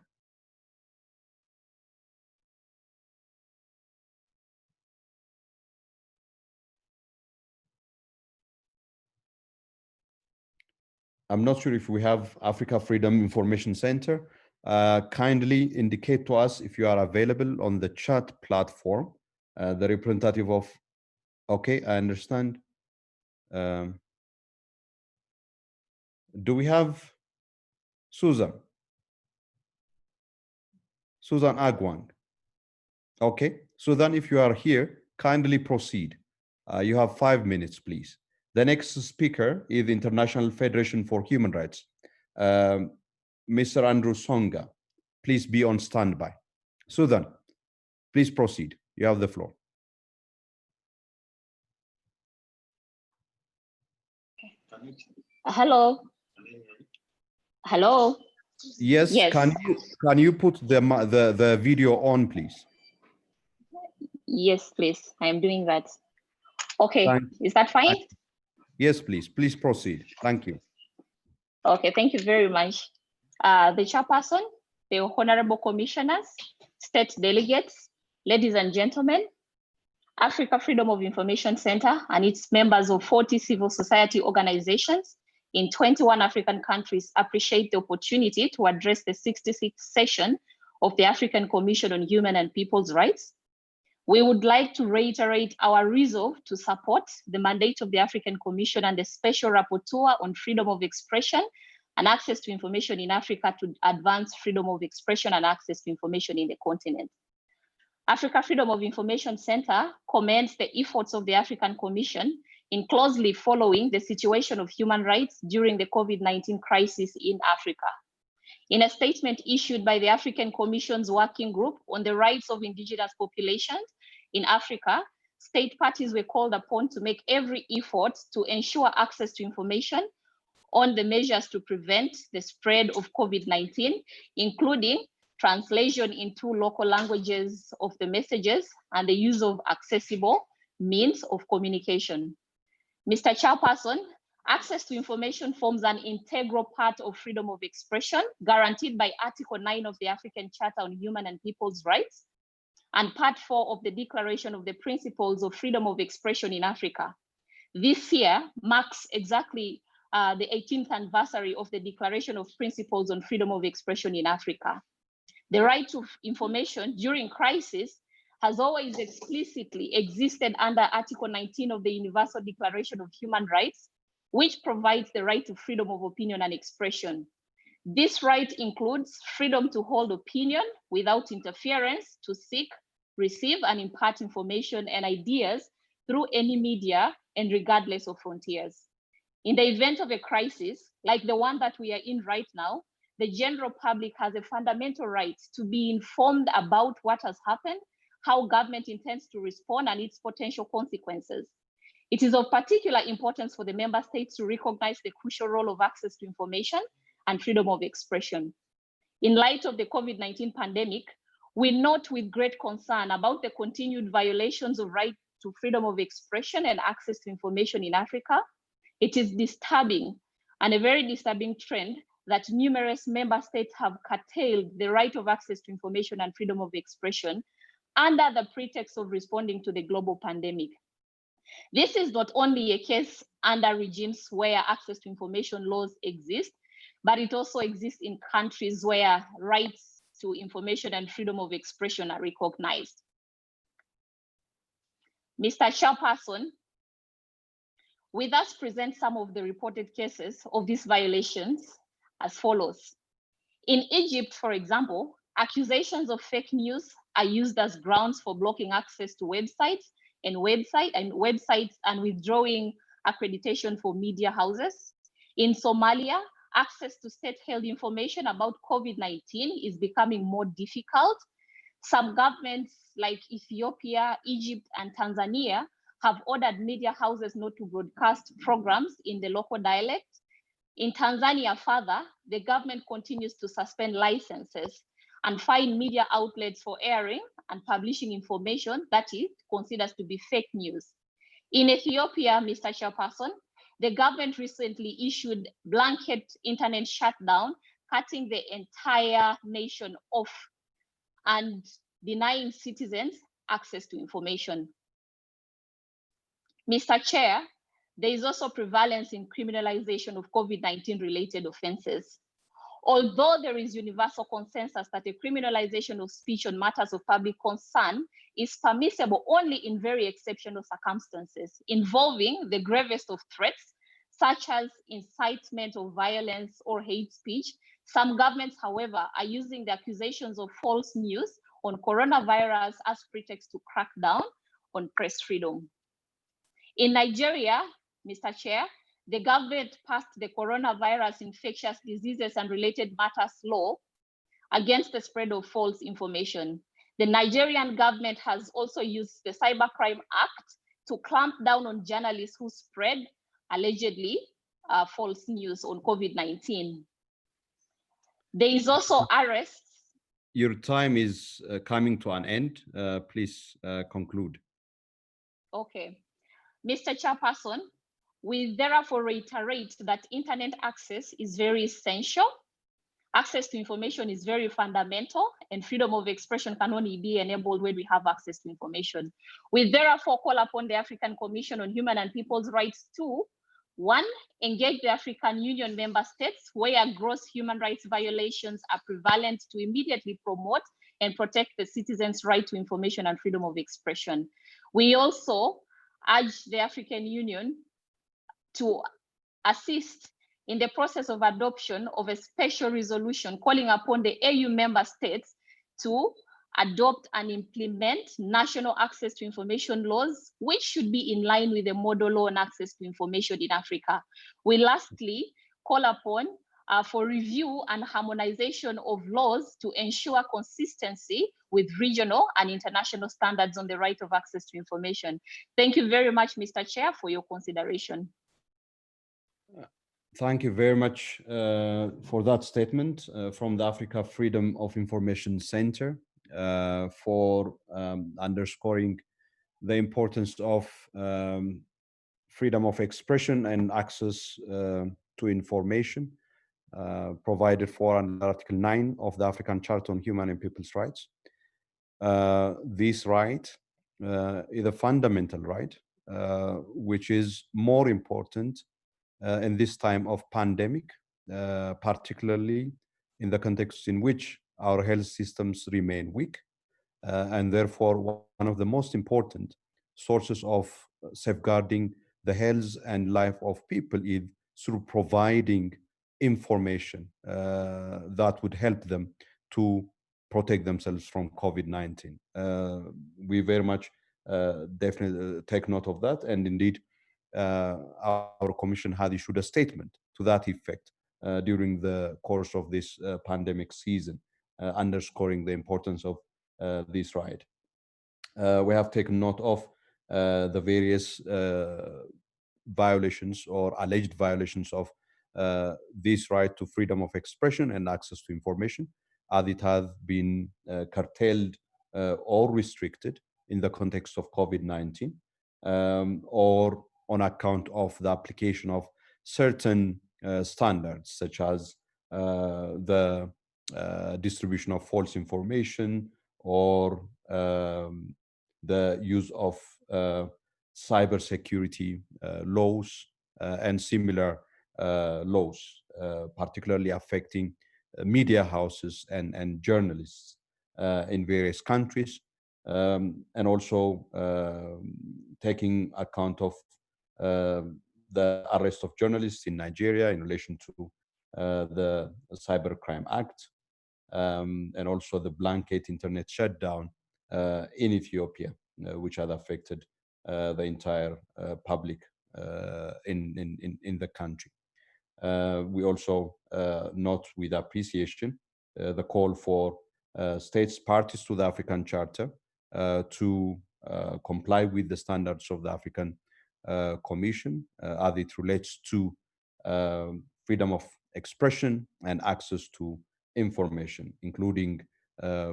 I'm not sure if we have Africa Freedom Information Center. Kindly indicate to us if you are available on the chat platform. The representative of, okay, I understand. Do we have Susan? Susan Agwang. Okay, Susan, if you are here, kindly proceed. You have 5 minutes, please. The next speaker is the International Federation for Human Rights. Mr. Andrew Songa, please be on standby. Susan, please proceed. You have the floor. Hello. Hello. Yes. Can you put the video on, please? Yes, please. I am doing that. Okay. Is that fine? Yes, please. Please proceed. Thank you. Okay. Thank you very much. The chairperson, the honorable commissioners, state delegates, ladies and gentlemen, Africa Freedom of Information Center and its members of 40 civil society organizations in 21 African countries appreciate the opportunity to address the 66th session of the African Commission on Human and People's Rights. We would like to reiterate our resolve to support the mandate of the African Commission and the Special Rapporteur on freedom of expression and access to information in Africa to advance freedom of expression and access to information in the continent. Africa Freedom of Information Center commends the efforts of the African Commission in closely following the situation of human rights during the COVID-19 crisis in Africa. In a statement issued by the African Commission's Working Group on the Rights of Indigenous Populations in Africa, state parties were called upon to make every effort to ensure access to information on the measures to prevent the spread of COVID-19, including translation into local languages of the messages and the use of accessible means of communication. Mr. Chairperson, access to information forms an integral part of freedom of expression guaranteed by Article 9 of the African Charter on Human and People's Rights and Part 4 of the Declaration of the Principles of Freedom of Expression in Africa. This year marks exactly the 18th anniversary of the Declaration of Principles on Freedom of Expression in Africa. The right to information during crisis has always explicitly existed under Article 19 of the Universal Declaration of Human Rights, which provides the right to freedom of opinion and expression. This right includes freedom to hold opinion without interference, to seek, receive, and impart information and ideas through any media and regardless of frontiers. In the event of a crisis, like the one that we are in right now, the general public has a fundamental right to be informed about what has happened, how government intends to respond, and its potential consequences. It is of particular importance for the member states to recognize the crucial role of access to information and freedom of expression. In light of the COVID-19 pandemic, we note with great concern about the continued violations of right to freedom of expression and access to information in Africa. It is disturbing and a very disturbing trend that numerous member states have curtailed the right of access to information and freedom of expression under the pretext of responding to the global pandemic. This is not only a case under regimes where access to information laws exist, but it also exists in countries where rights to information and freedom of expression are recognized. Mr. Chairperson, we thus present some of the reported cases of these violations as follows. In Egypt, for example, accusations of fake news are used as grounds for blocking access to websites and withdrawing accreditation for media houses. In Somalia, access to state-held information about COVID-19 is becoming more difficult. Some governments like Ethiopia, Egypt, and Tanzania have ordered media houses not to broadcast programs in the local dialect. In Tanzania, further, the government continues to suspend licenses and fine media outlets for airing and publishing information that it considers to be fake news. In Ethiopia, Mr. Chairperson, the government recently issued blanket internet shutdown, cutting the entire nation off and denying citizens access to information. Mr. Chair, there is also prevalence in criminalization of COVID-19 related offenses. Although there is universal consensus that a criminalization of speech on matters of public concern is permissible only in very exceptional circumstances involving the gravest of threats, such as incitement of violence or hate speech, some governments, however, are using the accusations of false news on coronavirus as pretext to crack down on press freedom. In Nigeria, Mr. Chair, the government passed the Coronavirus Infectious Diseases and Related Matters Law against the spread of false information. The Nigerian government has also used the Cybercrime Act to clamp down on journalists who spread allegedly false news on COVID-19. There is also arrests. Your time is coming to an end. Please conclude. Okay. Mr. Chairperson, we therefore reiterate that internet access is very essential. Access to information is very fundamental, and freedom of expression can only be enabled when we have access to information. We therefore call upon the African Commission on Human and People's Rights to, 1, engage the African Union member states where gross human rights violations are prevalent to immediately promote and protect the citizens' right to information and freedom of expression. We also urge the African Union to assist in the process of adoption of a special resolution calling upon the AU member states to adopt and implement national access to information laws, which should be in line with the model law on access to information in Africa. We lastly call upon for review and harmonization of laws to ensure consistency with regional and international standards on the right of access to information. Thank you very much, Mr. Chair, for your consideration. Thank you very much for that statement from the Africa Freedom of Information Center for underscoring the importance of freedom of expression and access to information provided for under Article 9 of the African Charter on Human and People's Rights. This right is a fundamental right, which is more important in this time of pandemic, particularly in the context in which our health systems remain weak, and therefore one of the most important sources of safeguarding the health and life of people is through providing information that would help them to protect themselves from COVID-19. We very much definitely take note of that, and indeed our commission had issued a statement to that effect during the course of this pandemic season, underscoring the importance of this right. We have taken note of the various violations or alleged violations of this right to freedom of expression and access to information, as it has been curtailed or restricted in the context of COVID-19, or on account of the application of certain standards, such as the distribution of false information, or the use of cybersecurity laws and similar laws, particularly affecting media houses and journalists in various countries, and also taking account of the arrest of journalists in Nigeria in relation to the Cybercrime Act, and also the blanket internet shutdown in Ethiopia, which had affected the entire public in the country. We also note with appreciation the call for states parties to the African Charter to comply with the standards of the African Commission as it relates to freedom of expression and access to information, including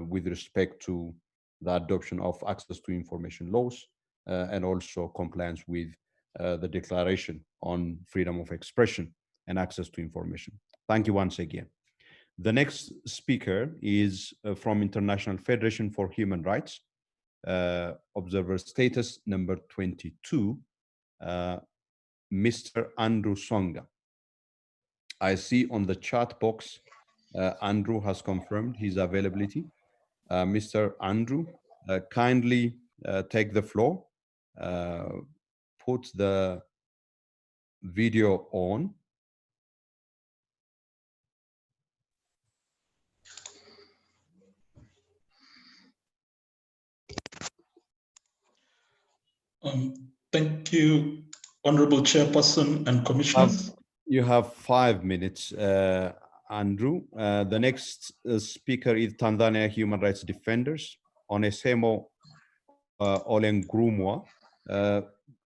with respect to the adoption of access to information laws and also compliance with the Declaration on Freedom of Expression and Access to Information. Thank you once again. The next speaker is from International Federation for Human Rights, Observer Status number 22, Mr. Andrew Songa. I see on the chat box, Andrew has confirmed his availability. Mr. Andrew, kindly take the floor, put the video on. Thank you, Honorable Chairperson and Commissioners. You have 5 minutes, Andrew. The next speaker is Tanzania Human Rights Defenders, Onesemo Olengrumwa.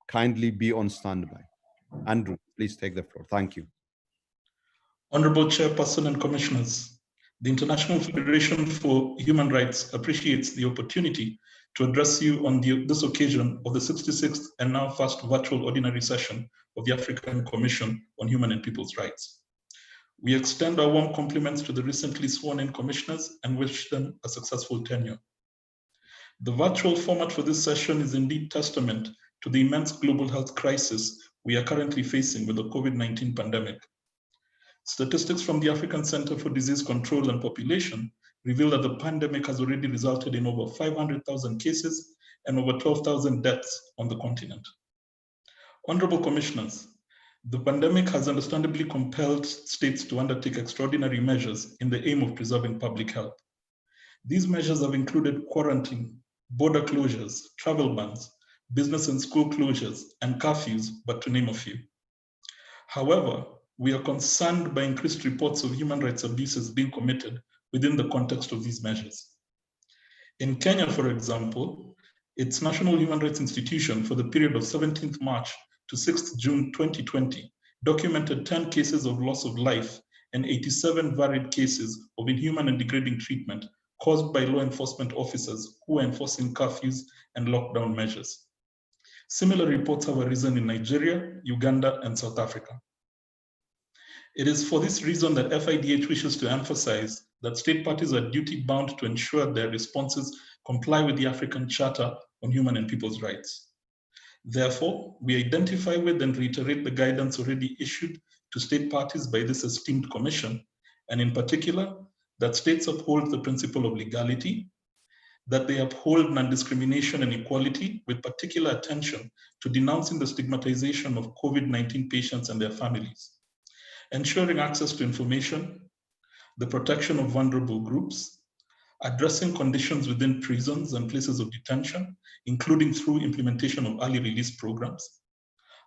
Kindly be on standby. Andrew, please take the floor. Thank you. Honorable Chairperson and Commissioners, the International Federation for Human Rights appreciates the opportunity to address you on this occasion of the 66th and now first virtual ordinary session of the African Commission on Human and People's Rights. We extend our warm compliments to the recently sworn-in commissioners and wish them a successful tenure. The virtual format for this session is indeed testament to the immense global health crisis we are currently facing with the COVID-19 pandemic. Statistics from the African Center for Disease Control and Population reveal that the pandemic has already resulted in over 500,000 cases and over 12,000 deaths on the continent. Honorable Commissioners, the pandemic has understandably compelled states to undertake extraordinary measures in the aim of preserving public health. These measures have included quarantine, border closures, travel bans, business and school closures, and curfews, but to name a few. However, we are concerned by increased reports of human rights abuses being committed within the context of these measures. In Kenya, for example, its National Human Rights Institution for the period of 17th March to 6th June 2020 documented 10 cases of loss of life and 87 varied cases of inhuman and degrading treatment caused by law enforcement officers who are enforcing curfews and lockdown measures. Similar reports have arisen in Nigeria, Uganda, and South Africa. It is for this reason that FIDH wishes to emphasize that state parties are duty-bound to ensure their responses comply with the African Charter on Human and People's Rights. Therefore, we identify with and reiterate the guidance already issued to state parties by this esteemed commission, and in particular, that states uphold the principle of legality, that they uphold non-discrimination and equality with particular attention to denouncing the stigmatization of COVID-19 patients and their families, ensuring access to information, the protection of vulnerable groups, addressing conditions within prisons and places of detention, including through implementation of early release programs,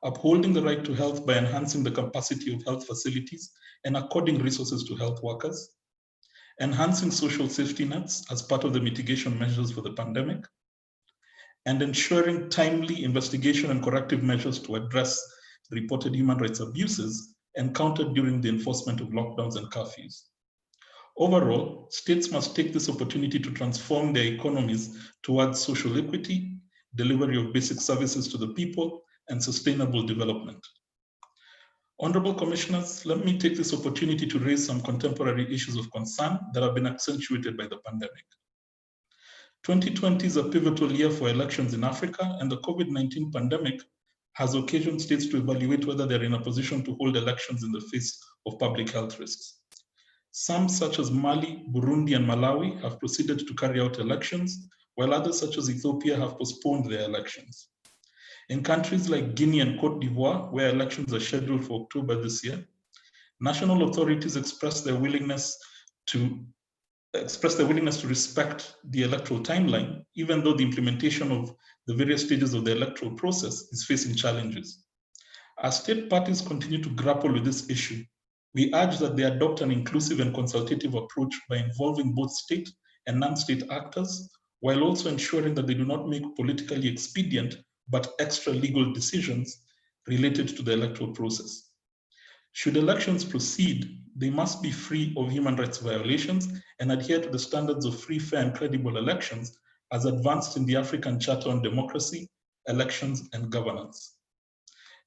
upholding the right to health by enhancing the capacity of health facilities and according resources to health workers, enhancing social safety nets as part of the mitigation measures for the pandemic, and ensuring timely investigation and corrective measures to address reported human rights abuses encountered during the enforcement of lockdowns and curfews. Overall, states must take this opportunity to transform their economies towards social equity, delivery of basic services to the people, and sustainable development. Honorable Commissioners, let me take this opportunity to raise some contemporary issues of concern that have been accentuated by the pandemic. 2020 is a pivotal year for elections in Africa, and the COVID-19 pandemic has occasioned states to evaluate whether they're in a position to hold elections in the face of public health risks. Some, such as Mali, Burundi, and Malawi, have proceeded to carry out elections, while others, such as Ethiopia, have postponed their elections. In countries like Guinea and Cote d'Ivoire, where elections are scheduled for October this year, national authorities expressed their willingness to respect the electoral timeline, even though the implementation of the various stages of the electoral process is facing challenges. As state parties continue to grapple with this issue, we urge that they adopt an inclusive and consultative approach by involving both state and non-state actors, while also ensuring that they do not make politically expedient but extra legal decisions related to the electoral process. Should elections proceed, they must be free of human rights violations and adhere to the standards of free, fair, and credible elections as advanced in the African Charter on Democracy, Elections, and Governance.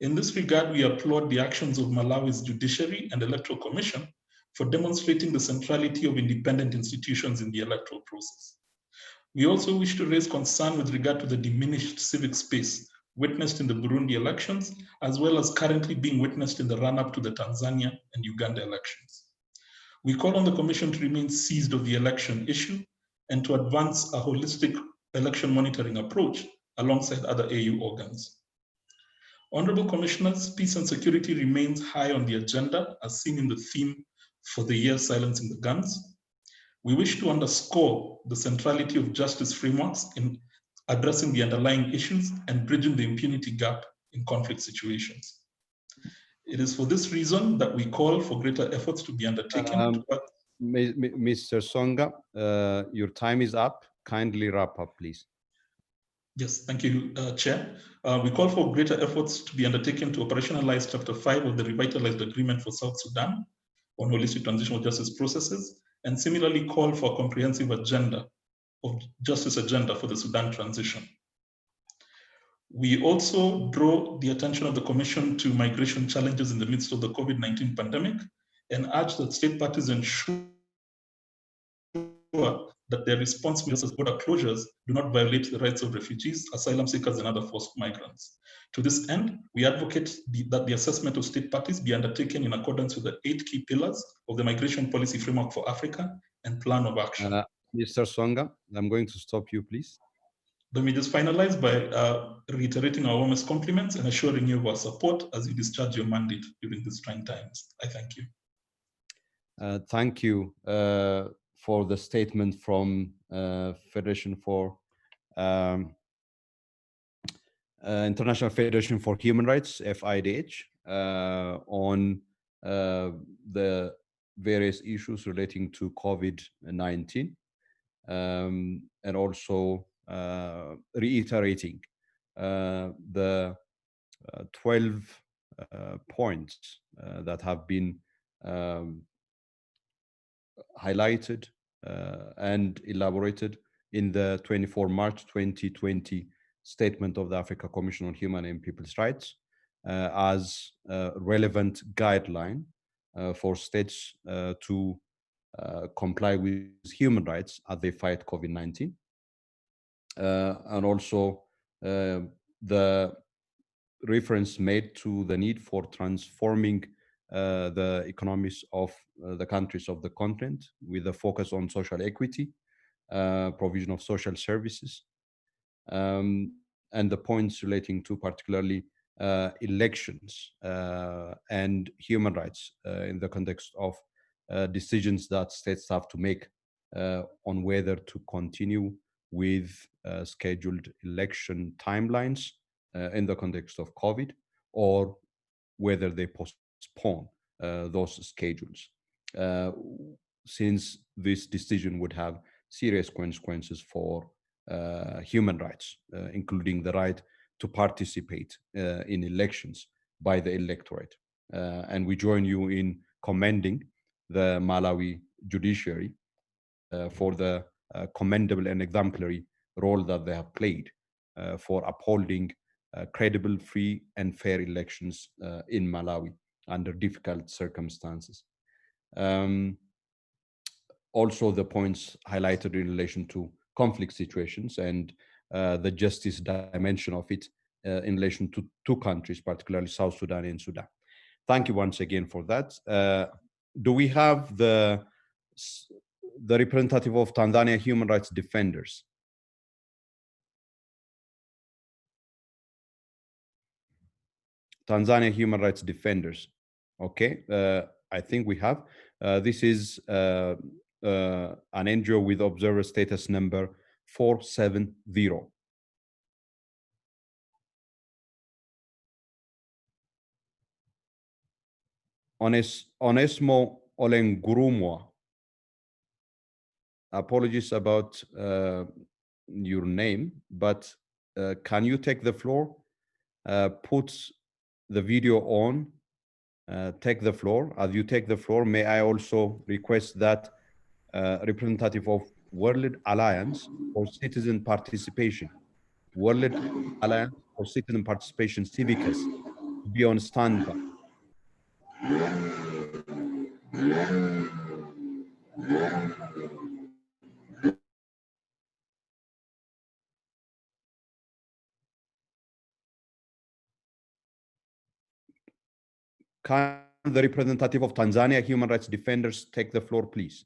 In this regard, we applaud the actions of Malawi's Judiciary and Electoral Commission for demonstrating the centrality of independent institutions in the electoral process. We also wish to raise concern with regard to the diminished civic space witnessed in the Burundi elections, as well as currently being witnessed in the run-up to the Tanzania and Uganda elections. We call on the Commission to remain seized of the election issue and to advance a holistic election monitoring approach alongside other AU organs. Honorable Commissioners, peace and security remains high on the agenda, as seen in the theme for the year Silencing the Guns. We wish to underscore the centrality of justice frameworks in addressing the underlying issues and bridging the impunity gap in conflict situations. It is for this reason that we call for greater efforts to be undertaken. Mr. Songa, your time is up. Kindly wrap up, please. Yes, thank you, Chair. We call for greater efforts to be undertaken to operationalize Chapter 5 of the Revitalized Agreement for South Sudan on Holistic Transitional Justice Processes, and similarly call for a comprehensive justice agenda for the Sudan transition. We also draw the attention of the Commission to migration challenges in the midst of the COVID-19 pandemic and urge that state parties ensure that their response measures, border closures, do not violate the rights of refugees, asylum seekers, and other forced migrants. To this end, we advocate that the assessment of state parties be undertaken in accordance with the 8 key pillars of the Migration Policy Framework for Africa and Plan of Action. Mr. Songa, I'm going to stop you, please. Let me just finalize by reiterating our warmest compliments and assuring you of our support as you discharge your mandate during these trying times. I thank you. Thank you for the statement from Federation for International Federation for Human Rights, FIDH, on the various issues relating to COVID-19, and also reiterating the 12 points that have been highlighted and elaborated in the 24 March 2020 statement of the Africa Commission on Human and People's Rights as a relevant guideline for states to comply with human rights as they fight COVID-19. And also the reference made to the need for transforming the economies of the countries of the continent with a focus on social equity, provision of social services, and the points relating to particularly elections and human rights in the context of decisions that states have to make on whether to continue with scheduled election timelines in the context of COVID, or whether they postpone those schedules, since this decision would have serious consequences for human rights, including the right to participate in elections by the electorate. And we join you in commending the Malawi judiciary for the commendable and exemplary role that they have played for upholding credible, free, and fair elections in Malawi under difficult circumstances. Also, the points highlighted in relation to conflict situations and the justice dimension of it in relation to two countries, particularly South Sudan and Sudan. Thank you once again for that. Do we have the representative of Tanzania Human Rights Defenders? Tanzania Human Rights Defenders. Okay, I think we have. This is an NGO with observer status number 470. Onesmo Olengurumwa. Apologies about your name, but can you take the floor? Put the video on, take the floor. As you take the floor, may I also request that representative of World Alliance for Citizen Participation, World Alliance for Citizen Participation, Civicus, be on standby. Can the representative of Tanzania Human Rights Defenders take the floor, please?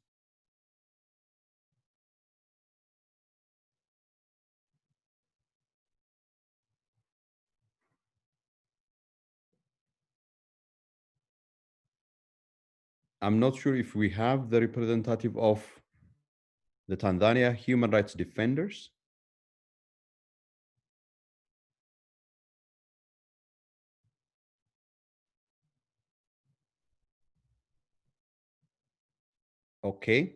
I'm not sure if we have the representative of the Tanzania Human Rights Defenders. Okay,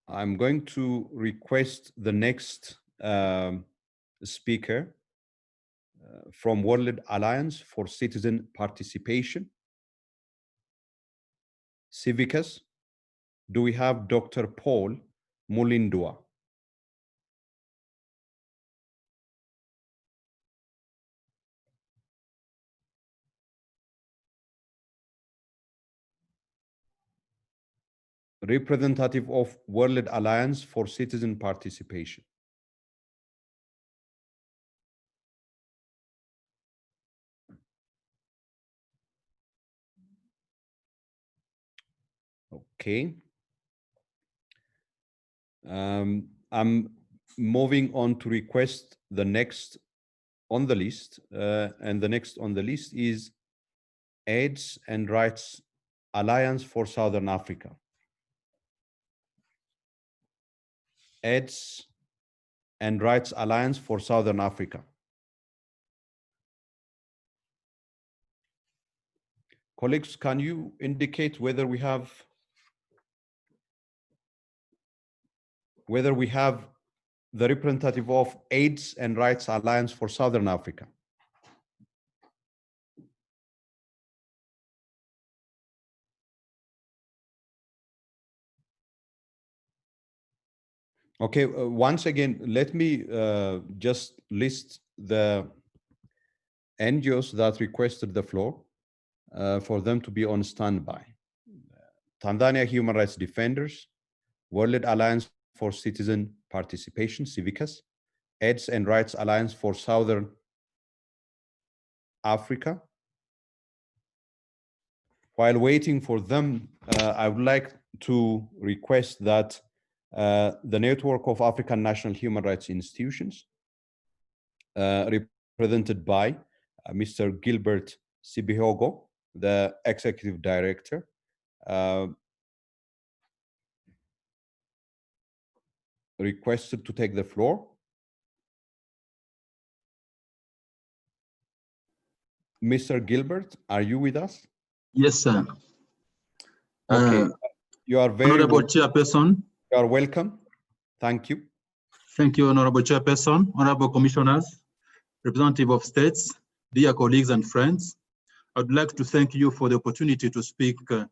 I'm going to request the next speaker from World Alliance for Citizen Participation, Civicus. Do we have Dr. Paul Mulindwa? Representative of World Alliance for Citizen Participation. Okay. I'm moving on to request the next on the list, and the next on the list is AIDS and Rights Alliance for Southern Africa. AIDS and Rights Alliance for Southern Africa. Colleagues, can you indicate whether we have the representative of AIDS and Rights Alliance for Southern Africa? Okay, once again, let me just list the NGOs that requested the floor for them to be on standby. Tanzania Human Rights Defenders, World Alliance for Citizen Participation, Civicus, AIDS and Rights Alliance for Southern Africa. While waiting for them, I would like to request that the network of African national human rights institutions, represented by Mr. Gilbert Sibihogo, the executive director, requested to take the floor. Mr. Gilbert, are you with us? Yes, sir. Okay, you are very Honorable Chairperson. You are welcome. Thank you. Thank you, Honorable Chairperson, Honorable Commissioners, representative of states, dear colleagues and friends. I would like to thank you for the opportunity to speak at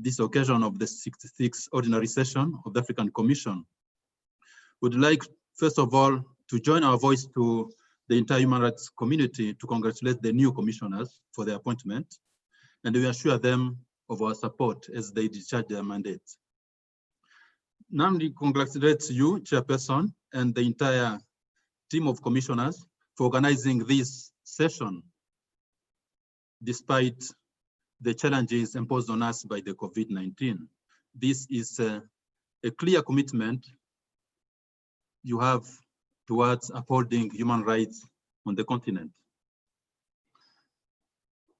this occasion of the 66th Ordinary Session of the African Commission. Would like, first of all, to join our voice to the entire human rights community to congratulate the new commissioners for their appointment, and we assure them of our support as they discharge their mandate. Namely, congratulate you, Chairperson, and the entire team of commissioners for organizing this session despite the challenges imposed on us by the COVID-19. This is a clear commitment you have towards upholding human rights on the continent.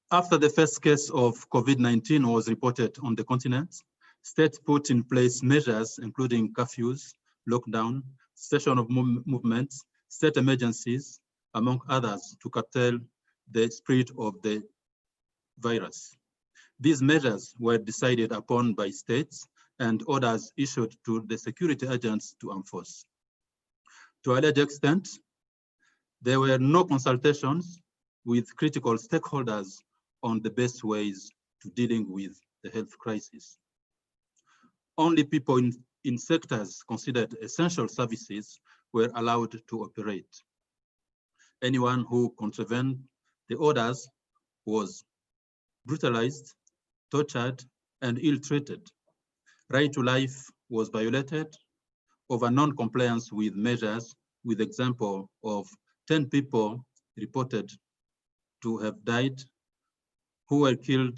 After the first case of COVID-19 was reported on the continent, states put in place measures including curfews, lockdown, cessation of movements, state emergencies, among others, to curtail the spread of the virus. These measures were decided upon by states and orders issued to the security agents to enforce. To a large extent, there were no consultations with critical stakeholders on the best ways to dealing with the health crisis. Only people in sectors considered essential services were allowed to operate. Anyone who contravened the orders was brutalized, tortured, and ill-treated. Right to life was violated over non-compliance with measures, with example of 10 people reported to have died who were killed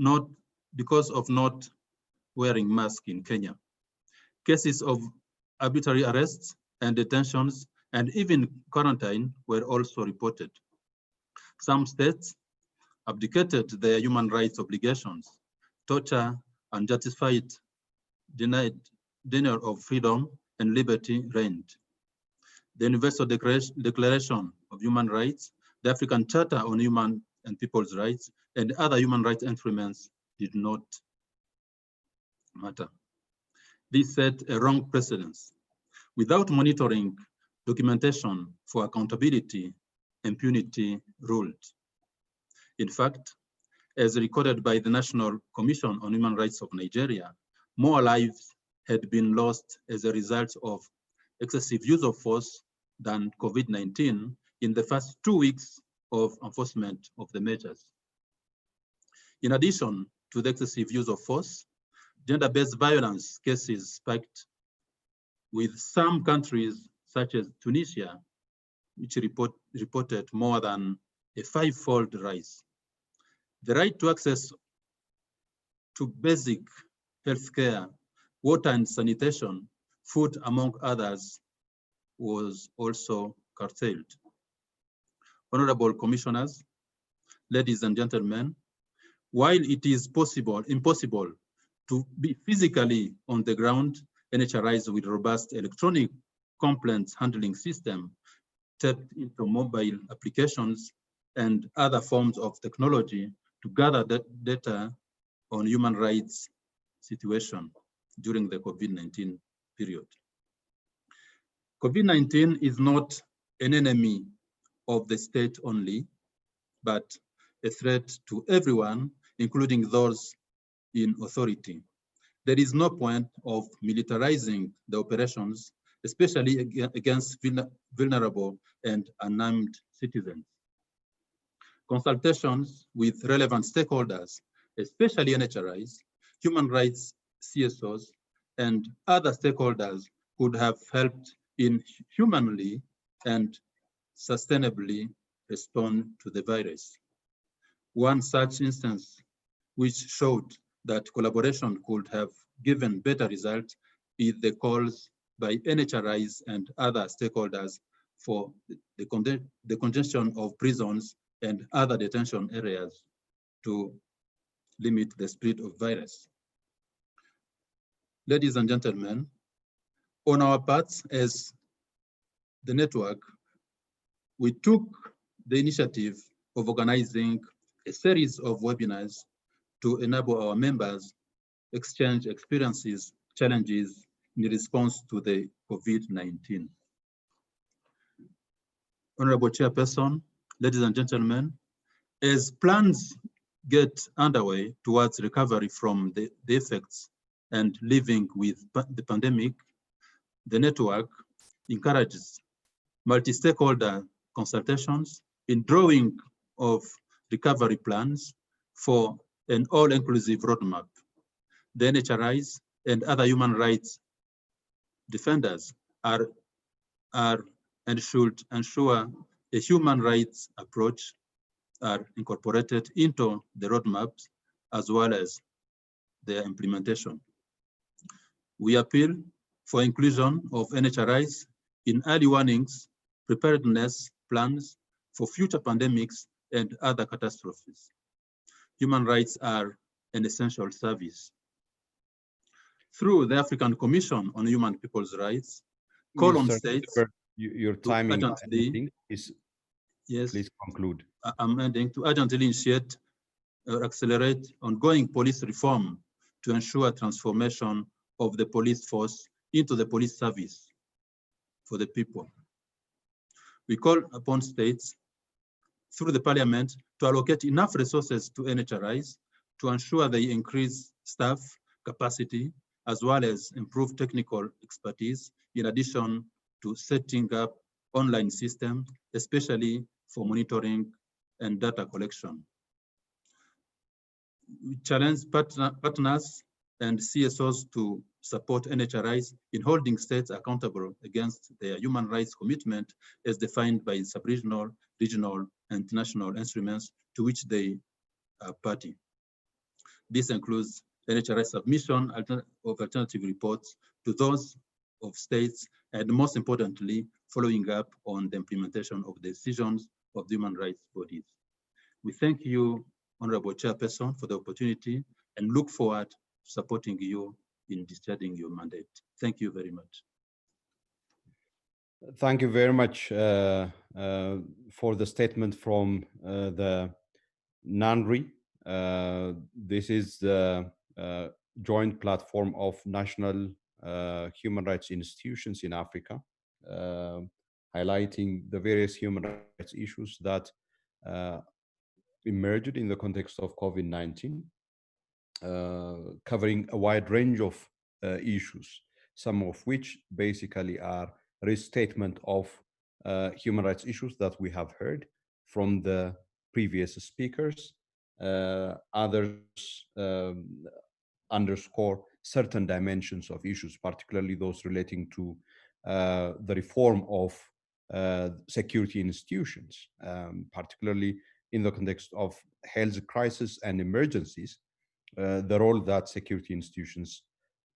not because of not wearing masks in Kenya. Cases of arbitrary arrests and detentions and even quarantine were also reported. Some states abdicated their human rights obligations. Torture, unjustified denial of freedom and liberty reigned. The Universal Declaration of Human Rights, the African Charter on Human and People's Rights, and other human rights instruments did not matter. This set a wrong precedence. Without monitoring documentation for accountability, impunity ruled. In fact, as recorded by the National Commission on Human Rights of Nigeria, more lives had been lost as a result of excessive use of force than COVID-19 in the first 2 weeks of enforcement of the measures. In addition to the excessive use of force, gender-based violence cases spiked, with some countries such as Tunisia, which reported more than a 5-fold rise. The right to access to basic healthcare, water and sanitation, food, among others, was also curtailed. Honorable commissioners, ladies and gentlemen, while it is impossible to be physically on the ground, NHRIs with robust electronic complaints handling system tapped into mobile applications and other forms of technology to gather data on human rights situation during the COVID-19 period. COVID-19 is not an enemy of the state only, but a threat to everyone, including those in authority. There is no point of militarizing the operations, especially against vulnerable and unarmed citizens. Consultations with relevant stakeholders, especially NHRIs, human rights CSOs, and other stakeholders could have helped in humanly and sustainably respond to the virus. One such instance which showed that collaboration could have given better results is the calls by NHRIs and other stakeholders for the congestion of prisons and other detention areas to limit the spread of virus. Ladies and gentlemen, on our parts as the network, we took the initiative of organizing a series of webinars to enable our members exchange experiences, challenges in response to the COVID-19. Honorable Chairperson, ladies and gentlemen, as plans get underway towards recovery from the effects and living with the pandemic, the network encourages multi-stakeholder consultations in drawing of recovery plans for an all-inclusive roadmap. The NHRIs and other human rights defenders are and should ensure a human rights approach are incorporated into the roadmaps as well as their implementation. We appeal for inclusion of NHRIs in early warnings, preparedness plans for future pandemics and other catastrophes. Human rights are an essential service. Through the African Commission on Human People's Rights, call on states. Your timing is, yes, please conclude. I'm ending to urgently initiate or accelerate ongoing police reform to ensure transformation of the police force into the police service for the people. We call upon states through the parliament to allocate enough resources to NHRIs to ensure they increase staff capacity as well as improve technical expertise, in addition to setting up online systems, especially for monitoring and data collection. We challenge partners and CSOs to support NHRIs in holding states accountable against their human rights commitment as defined by sub-regional, regional, and national instruments to which they are party. This includes NHRI submission of alternative reports to those of states, and most importantly, following up on the implementation of the decisions of the human rights bodies. We thank you, Honorable Chairperson, for the opportunity and look forward to supporting you in discharging your mandate. Thank you very much. Thank you very much for the statement from the NANRI. This is the joint platform of national human rights institutions in Africa, highlighting the various human rights issues that emerged in the context of COVID-19, covering a wide range of issues, some of which basically are restatement of human rights issues that we have heard from the previous speakers. Others underscore certain dimensions of issues, particularly those relating to the reform of security institutions, particularly in the context of health crisis and emergencies. The role that security institutions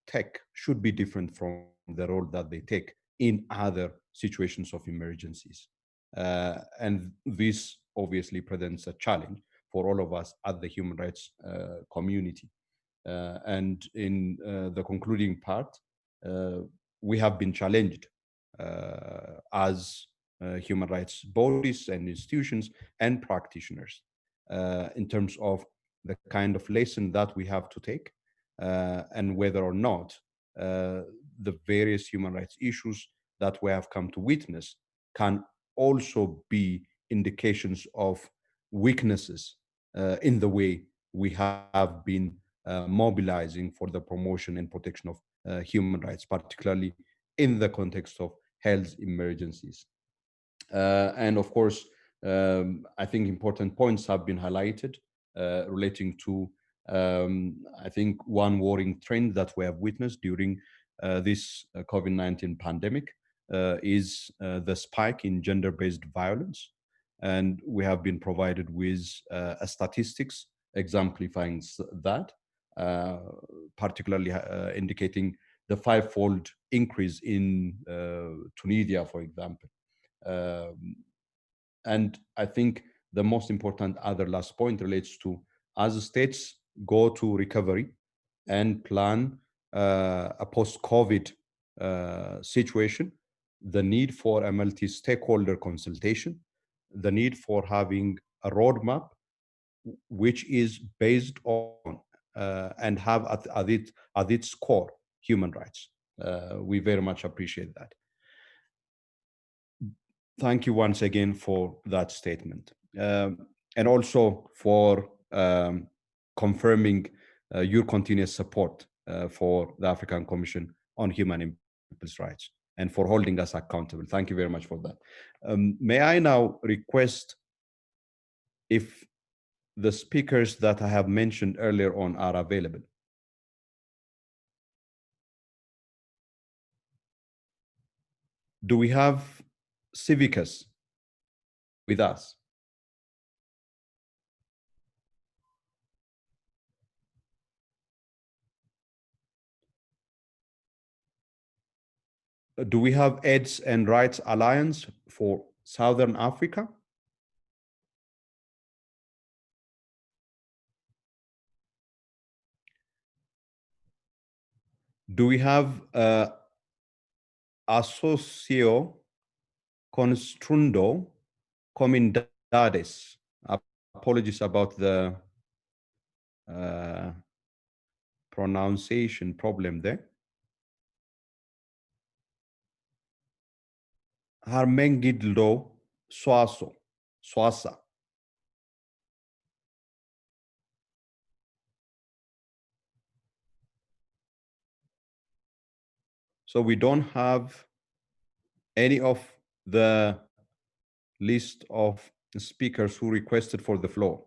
take should be different from the role that they take in other situations of emergencies. And this obviously presents a challenge for all of us at the human rights community. And in the concluding part, we have been challenged as human rights bodies and institutions and practitioners in terms of the kind of lesson that we have to take and whether or not the various human rights issues that we have come to witness can also be indications of weaknesses in the way we have been mobilizing for the promotion and protection of human rights, particularly in the context of health emergencies. And of course, I think important points have been highlighted relating to, I think, one worrying trend that we have witnessed during this COVID-19 pandemic is the spike in gender-based violence. And we have been provided with statistics exemplifying that, particularly indicating the five-fold increase in Tunisia, for example. And I think the most important other last point relates to, as states go to recovery and plan a post-COVID situation, the need for a multi-stakeholder consultation, the need for having a roadmap which is based on and have at its core human rights. We very much appreciate that. Thank you once again for that statement. And also for confirming your continuous support for the African Commission on Human and People's Rights and for holding us accountable. Thank you very much for that. May I now request if the speakers that I have mentioned earlier on are available? Do we have Civicus with us? Do we have AIDS and Rights Alliance for Southern Africa? Do we have Asocio Construndo Comunidades? Apologies about the pronunciation problem there. Harmengidlo Swasa. So we don't have any of the list of speakers who requested for the floor.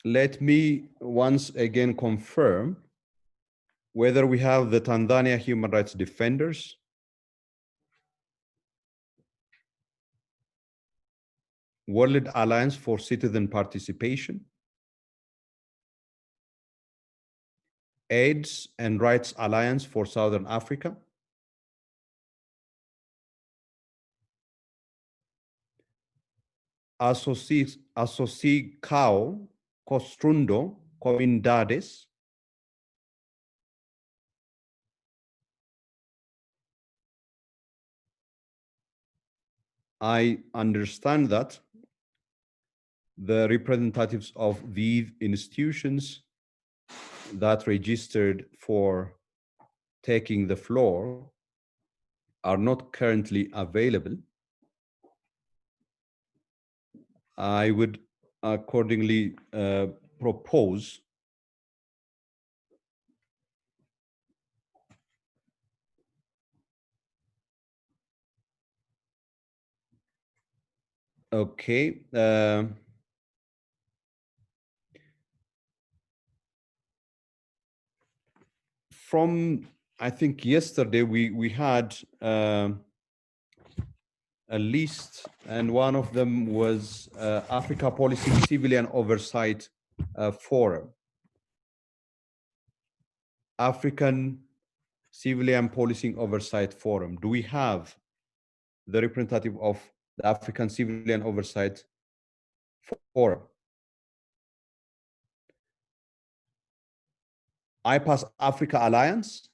Let me once again confirm whether we have the Tanzania Human Rights Defenders, World Alliance for Citizen Participation, AIDS and Rights Alliance for Southern Africa, Asociação Construndo Comunidades, I understand that the representatives of these institutions that registered for taking the floor are not currently available. I would accordingly propose okay. From I think yesterday we had a list, and one of them was Africa Policy Civilian Oversight Forum. African Civilian Policing Oversight Forum. Do we have the representative of the African Civilian Oversight Forum? IPAS Africa Alliance,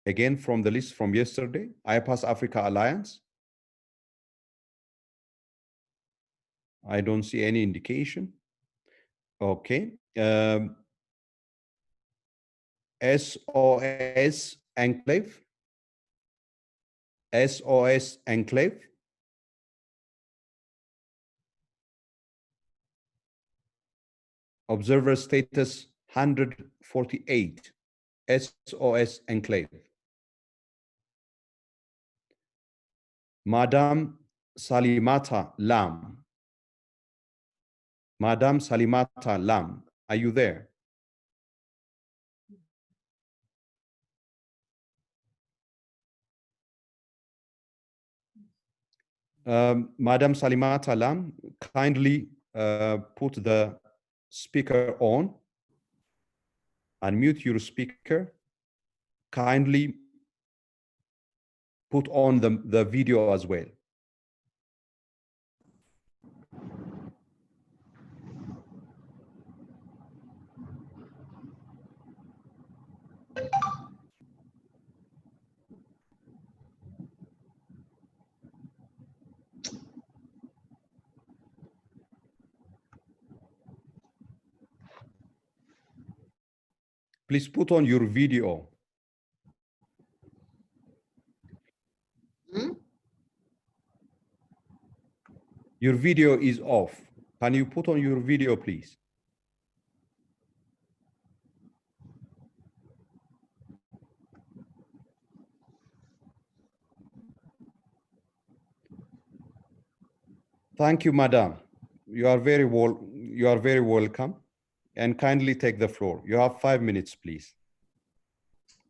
again from the list from yesterday, IPAS Africa Alliance. I don't see any indication. Okay. SOS Enclave. SOS Enclave. Observer status 148. SOS Enclave. Madam Salimata Lam. Madam Salimata Lam, are you there? Madam Salimata Lam, kindly put the speaker on, unmute your speaker, kindly put on the video as well. Please put on your video. Your video is off. Can you put on your video, please? Thank you, Madam. You are very welcome, and kindly take the floor. You have 5 minutes, please.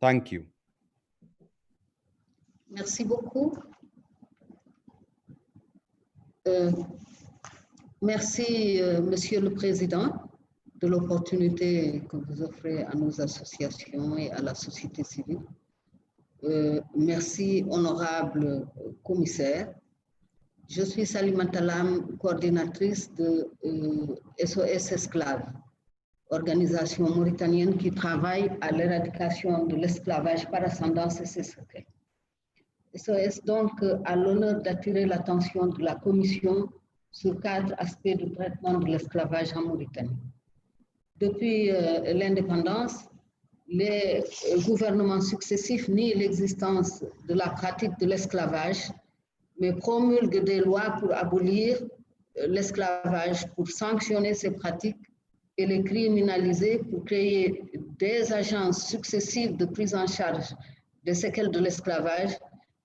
Thank you. Merci beaucoup. Merci, Monsieur le Président, de l'opportunité que vous offrez à nos associations et à la société civile. Merci, honorable commissaire. Je suis Salima Talam, coordinatrice de SOS Esclaves, organisation mauritanienne qui travaille à l'éradication de l'esclavage par ascendance et ses séquelles. SOS donc a l'honneur d'attirer l'attention de la Commission sur 4 aspects de traitement de l'esclavage en Mauritanie. Depuis l'indépendance, les gouvernements successifs nient l'existence de la pratique de l'esclavage, mais promulguent des lois pour abolir l'esclavage, pour sanctionner ces pratiques et les criminaliser, pour créer des agences successives de prise en charge des séquelles de l'esclavage,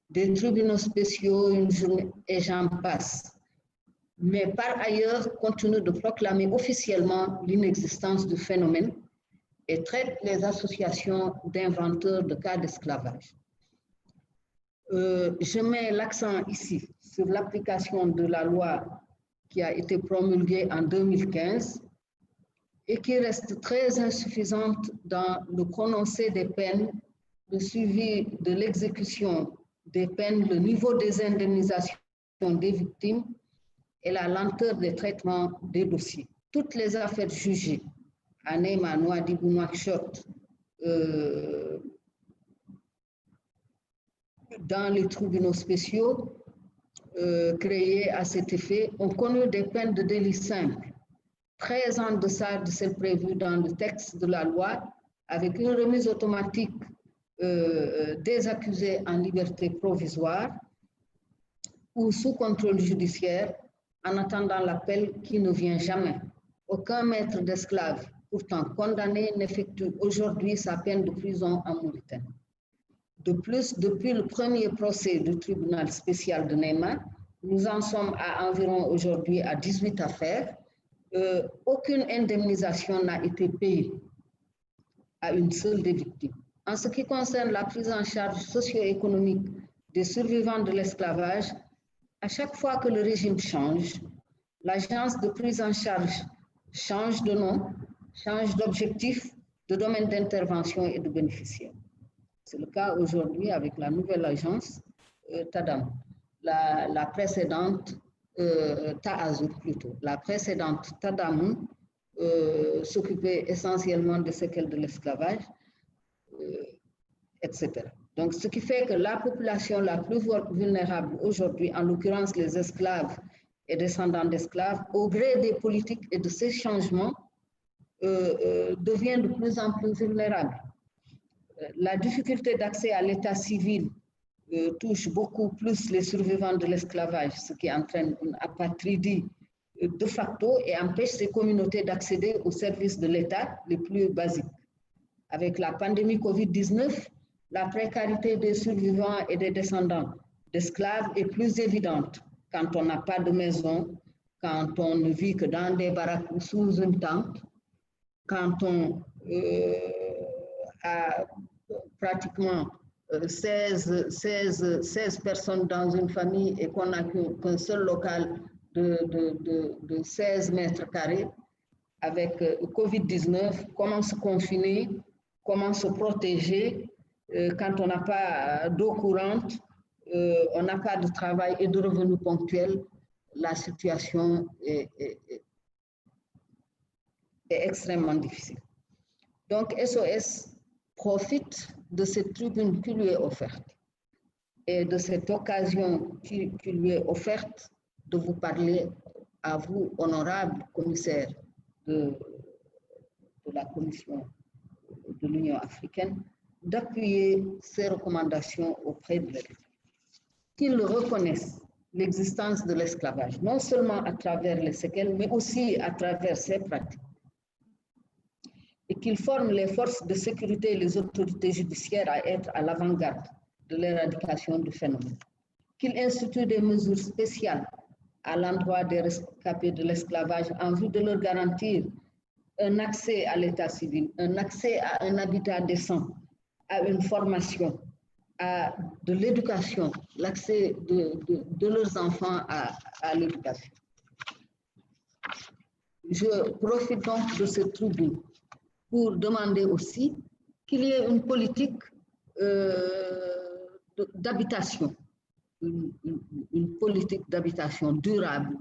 des tribunaux spéciaux, une journée, et j'en passe. Mais par ailleurs, continuent de proclamer officiellement l'inexistence du phénomène et traitent les associations d'inventeurs de cas d'esclavage. Je mets l'accent ici sur l'application de la loi qui a été promulguée en 2015 et qui reste très insuffisante dans le prononcé des peines, le suivi de l'exécution des peines, le niveau des indemnisations des victimes et la lenteur des traitements des dossiers. Toutes les affaires jugées à Néma, Nouadhibou, Nouakchott, dans les tribunaux spéciaux créés à cet effet ont connu des peines de délit simple, très en deçà de celles prévues dans le texte de la loi, avec une remise automatique des accusés en liberté provisoire ou sous contrôle judiciaire en attendant l'appel qui ne vient jamais. Aucun maître d'esclaves, pourtant condamné, n'effectue aujourd'hui sa peine de prison en Mauritanie. De plus, depuis le premier procès du tribunal spécial de Néma, nous en sommes à environ aujourd'hui à 18 affaires. Aucune indemnisation n'a été payée à une seule des victimes. En ce qui concerne la prise en charge socio-économique des survivants de l'esclavage, à chaque fois que le régime change, l'agence de prise en charge change de nom, change d'objectif, de domaine d'intervention et de bénéficiaire. C'est le cas aujourd'hui avec la nouvelle agence TADAM. La précédente, TAAZUR plutôt, la précédente TADAM s'occupait essentiellement des séquelles de l'esclavage, etc. Donc, ce qui fait que la population la plus vulnérable aujourd'hui, en l'occurrence les esclaves et descendants d'esclaves, au gré des politiques et de ces changements, devient de plus en plus vulnérable. La difficulté d'accès à l'état civil touche beaucoup plus les survivants de l'esclavage, ce qui entraîne une apatridie de facto et empêche ces communautés d'accéder aux services de l'État les plus basiques. Avec la pandémie Covid-19, la précarité des survivants et des descendants d'esclaves est plus évidente quand on n'a pas de maison, quand on ne vit que dans des baraques ou sous une tente, quand on a pratiquement 16 personnes dans une famille et qu'on n'a qu'un seul local de 16 mètres carrés. Avec Covid-19, comment se confiner, comment se protéger quand on n'a pas d'eau courante, on n'a pas de travail et de revenus ponctuels, la situation est extrêmement difficile. Donc SOS profite de cette tribune qui lui est offerte et de cette occasion qui lui est offerte de vous parler à vous, honorable commissaire de la commission de l'Union africaine d'appuyer ces recommandations auprès de l'État, qu'ils reconnaissent l'existence de l'esclavage, non seulement à travers les séquelles, mais aussi à travers ses pratiques, et qu'ils forment les forces de sécurité et les autorités judiciaires à être à l'avant-garde de l'éradication du phénomène, qu'ils instituent des mesures spéciales à l'endroit des rescapés de l'esclavage en vue de leur garantir un accès à l'état civil, un accès à un habitat décent, à une formation, à de l'éducation, l'accès de leurs enfants à l'éducation. Je profite donc de cette tribune pour demander aussi qu'il y ait une politique d'habitation, une politique d'habitation durable,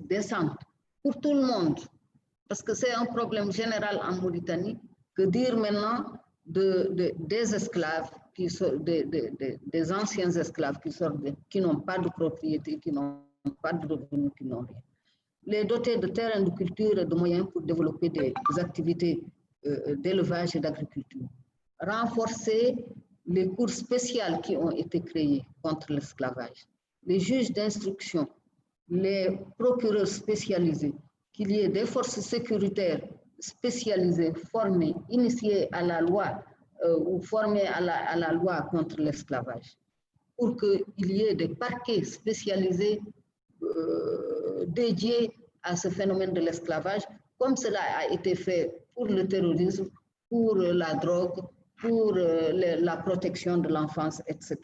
décente pour tout le monde, parce que c'est un problème général en Mauritanie. Que dire maintenant des esclaves, des anciens esclaves qui n'ont pas de propriété, qui n'ont pas de revenus, qui n'ont rien. Les doter de terrains de culture et de moyens pour développer des activités d'élevage et d'agriculture. Renforcer les cours spéciales qui ont été créées contre l'esclavage. Les juges d'instruction, les procureurs spécialisés, qu'il y ait des forces sécuritaires spécialisées, formées, initiées à la loi ou formées à la loi contre l'esclavage, pour qu'il y ait des parquets spécialisés dédiés à ce phénomène de l'esclavage, comme cela a été fait pour le terrorisme, pour la drogue, pour la protection de l'enfance, etc.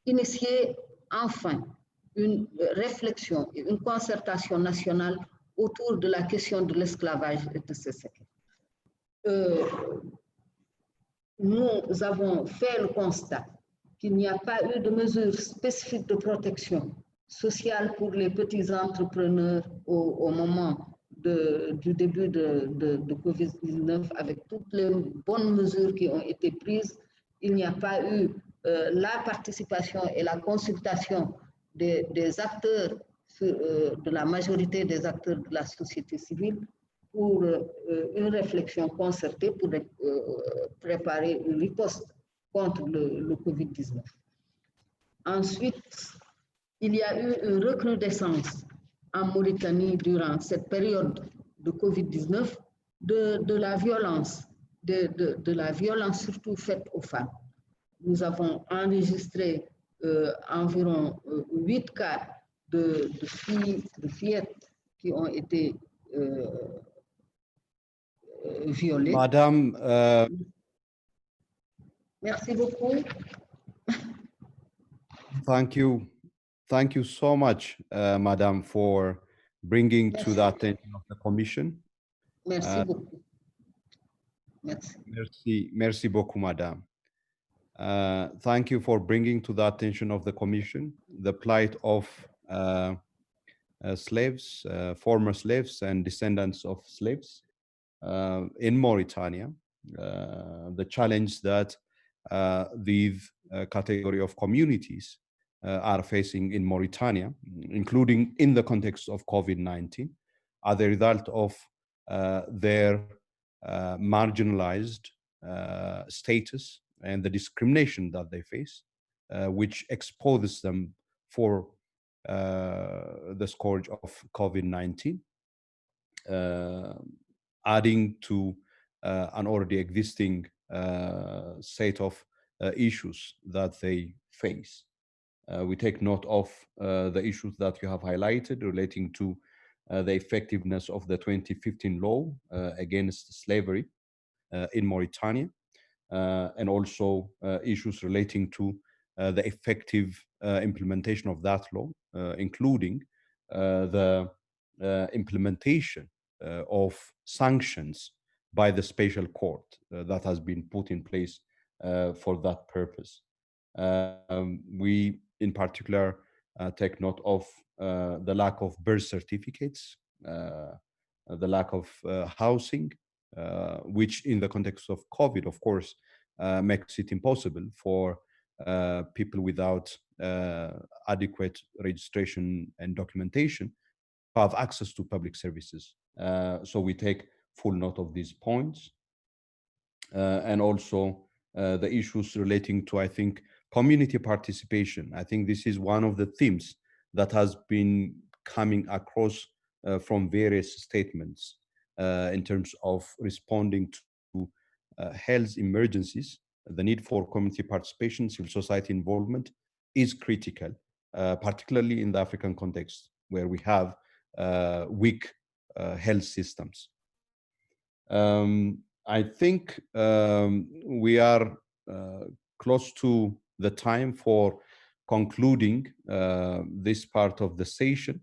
Initier enfin une réflexion et une concertation nationale autour de la question de l'esclavage et de ses séquelles. Nous avons fait le constat qu'il n'y a pas eu de mesures spécifiques de protection sociale pour les petits entrepreneurs au moment du début de Covid-19, avec toutes les bonnes mesures qui ont été prises. Il n'y a pas eu la participation et la consultation des acteurs, de la majorité des acteurs de la société civile, pour une réflexion concertée pour préparer une riposte contre le Covid-19. Ensuite, il y a eu une recrudescence en Mauritanie durant cette période de Covid-19 de la violence, de la violence surtout faite aux femmes. Nous avons enregistré environ 8 cas de fillettes qui ont été violées. Madame, merci beaucoup. Thank you so much, Madam, for bringing to the attention of the Commission. Merci beaucoup. Merci beaucoup, Madam. Thank you for bringing to the attention of the Commission the plight of slaves, former slaves and descendants of slaves in Mauritania, the challenge that these category of communities are facing in Mauritania, including in the context of COVID-19, are the result of their marginalized status and the discrimination that they face, which exposes them for the scourge of COVID-19, adding to an already existing set of issues that they face. We take note of the issues that you have highlighted relating to the effectiveness of the 2015 law against slavery in Mauritania, and also issues relating to the effective implementation of that law, including the implementation of sanctions by the special court that has been put in place for that purpose. We, in particular, take note of the lack of birth certificates, the lack of housing, which in the context of COVID, of course, makes it impossible for people without adequate registration and documentation to have access to public services. So we take full note of these points. and also the issues relating to, I think, community participation. I think this is one of the themes that has been coming across from various statements in terms of responding to health emergencies. The need for community participation, civil society involvement is critical, particularly in the African context where we have weak health systems. I think we are close to the time for concluding this part of the session.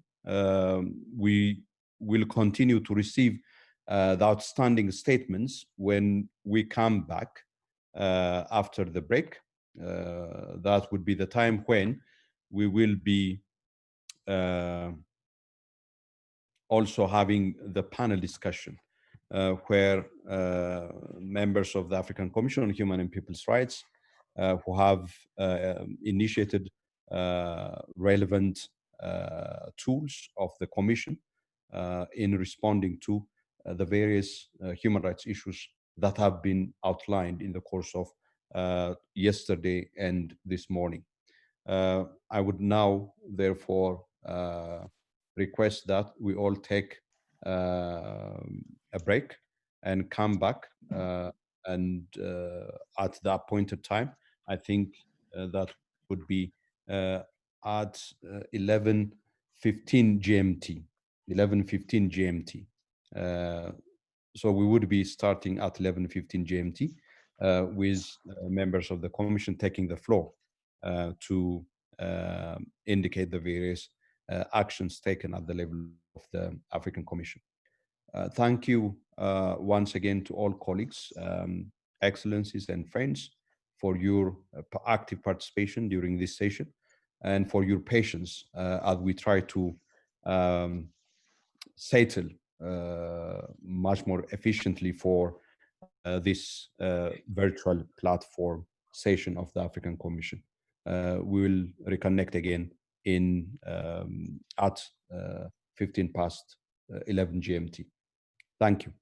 We will continue to receive the outstanding statements when we come back after the break. That would be the time when we will be also having the panel discussion where members of the African Commission on Human and People's Rights who have initiated relevant tools of the Commission in responding to the various human rights issues that have been outlined in the course of yesterday and this morning. I would now, therefore, request that we all take a break and come back and at the appointed time. I think that would be at 11:15 GMT. 11:15 GMT. So we would be starting at 11:15 GMT with members of the Commission taking the floor to indicate the various actions taken at the level of the African Commission. Thank you once again to all colleagues, excellencies and friends for your active participation during this session and for your patience as we try to settle much more efficiently for this virtual platform session of the African Commission. We will reconnect again in at 11 GMT. Thank you.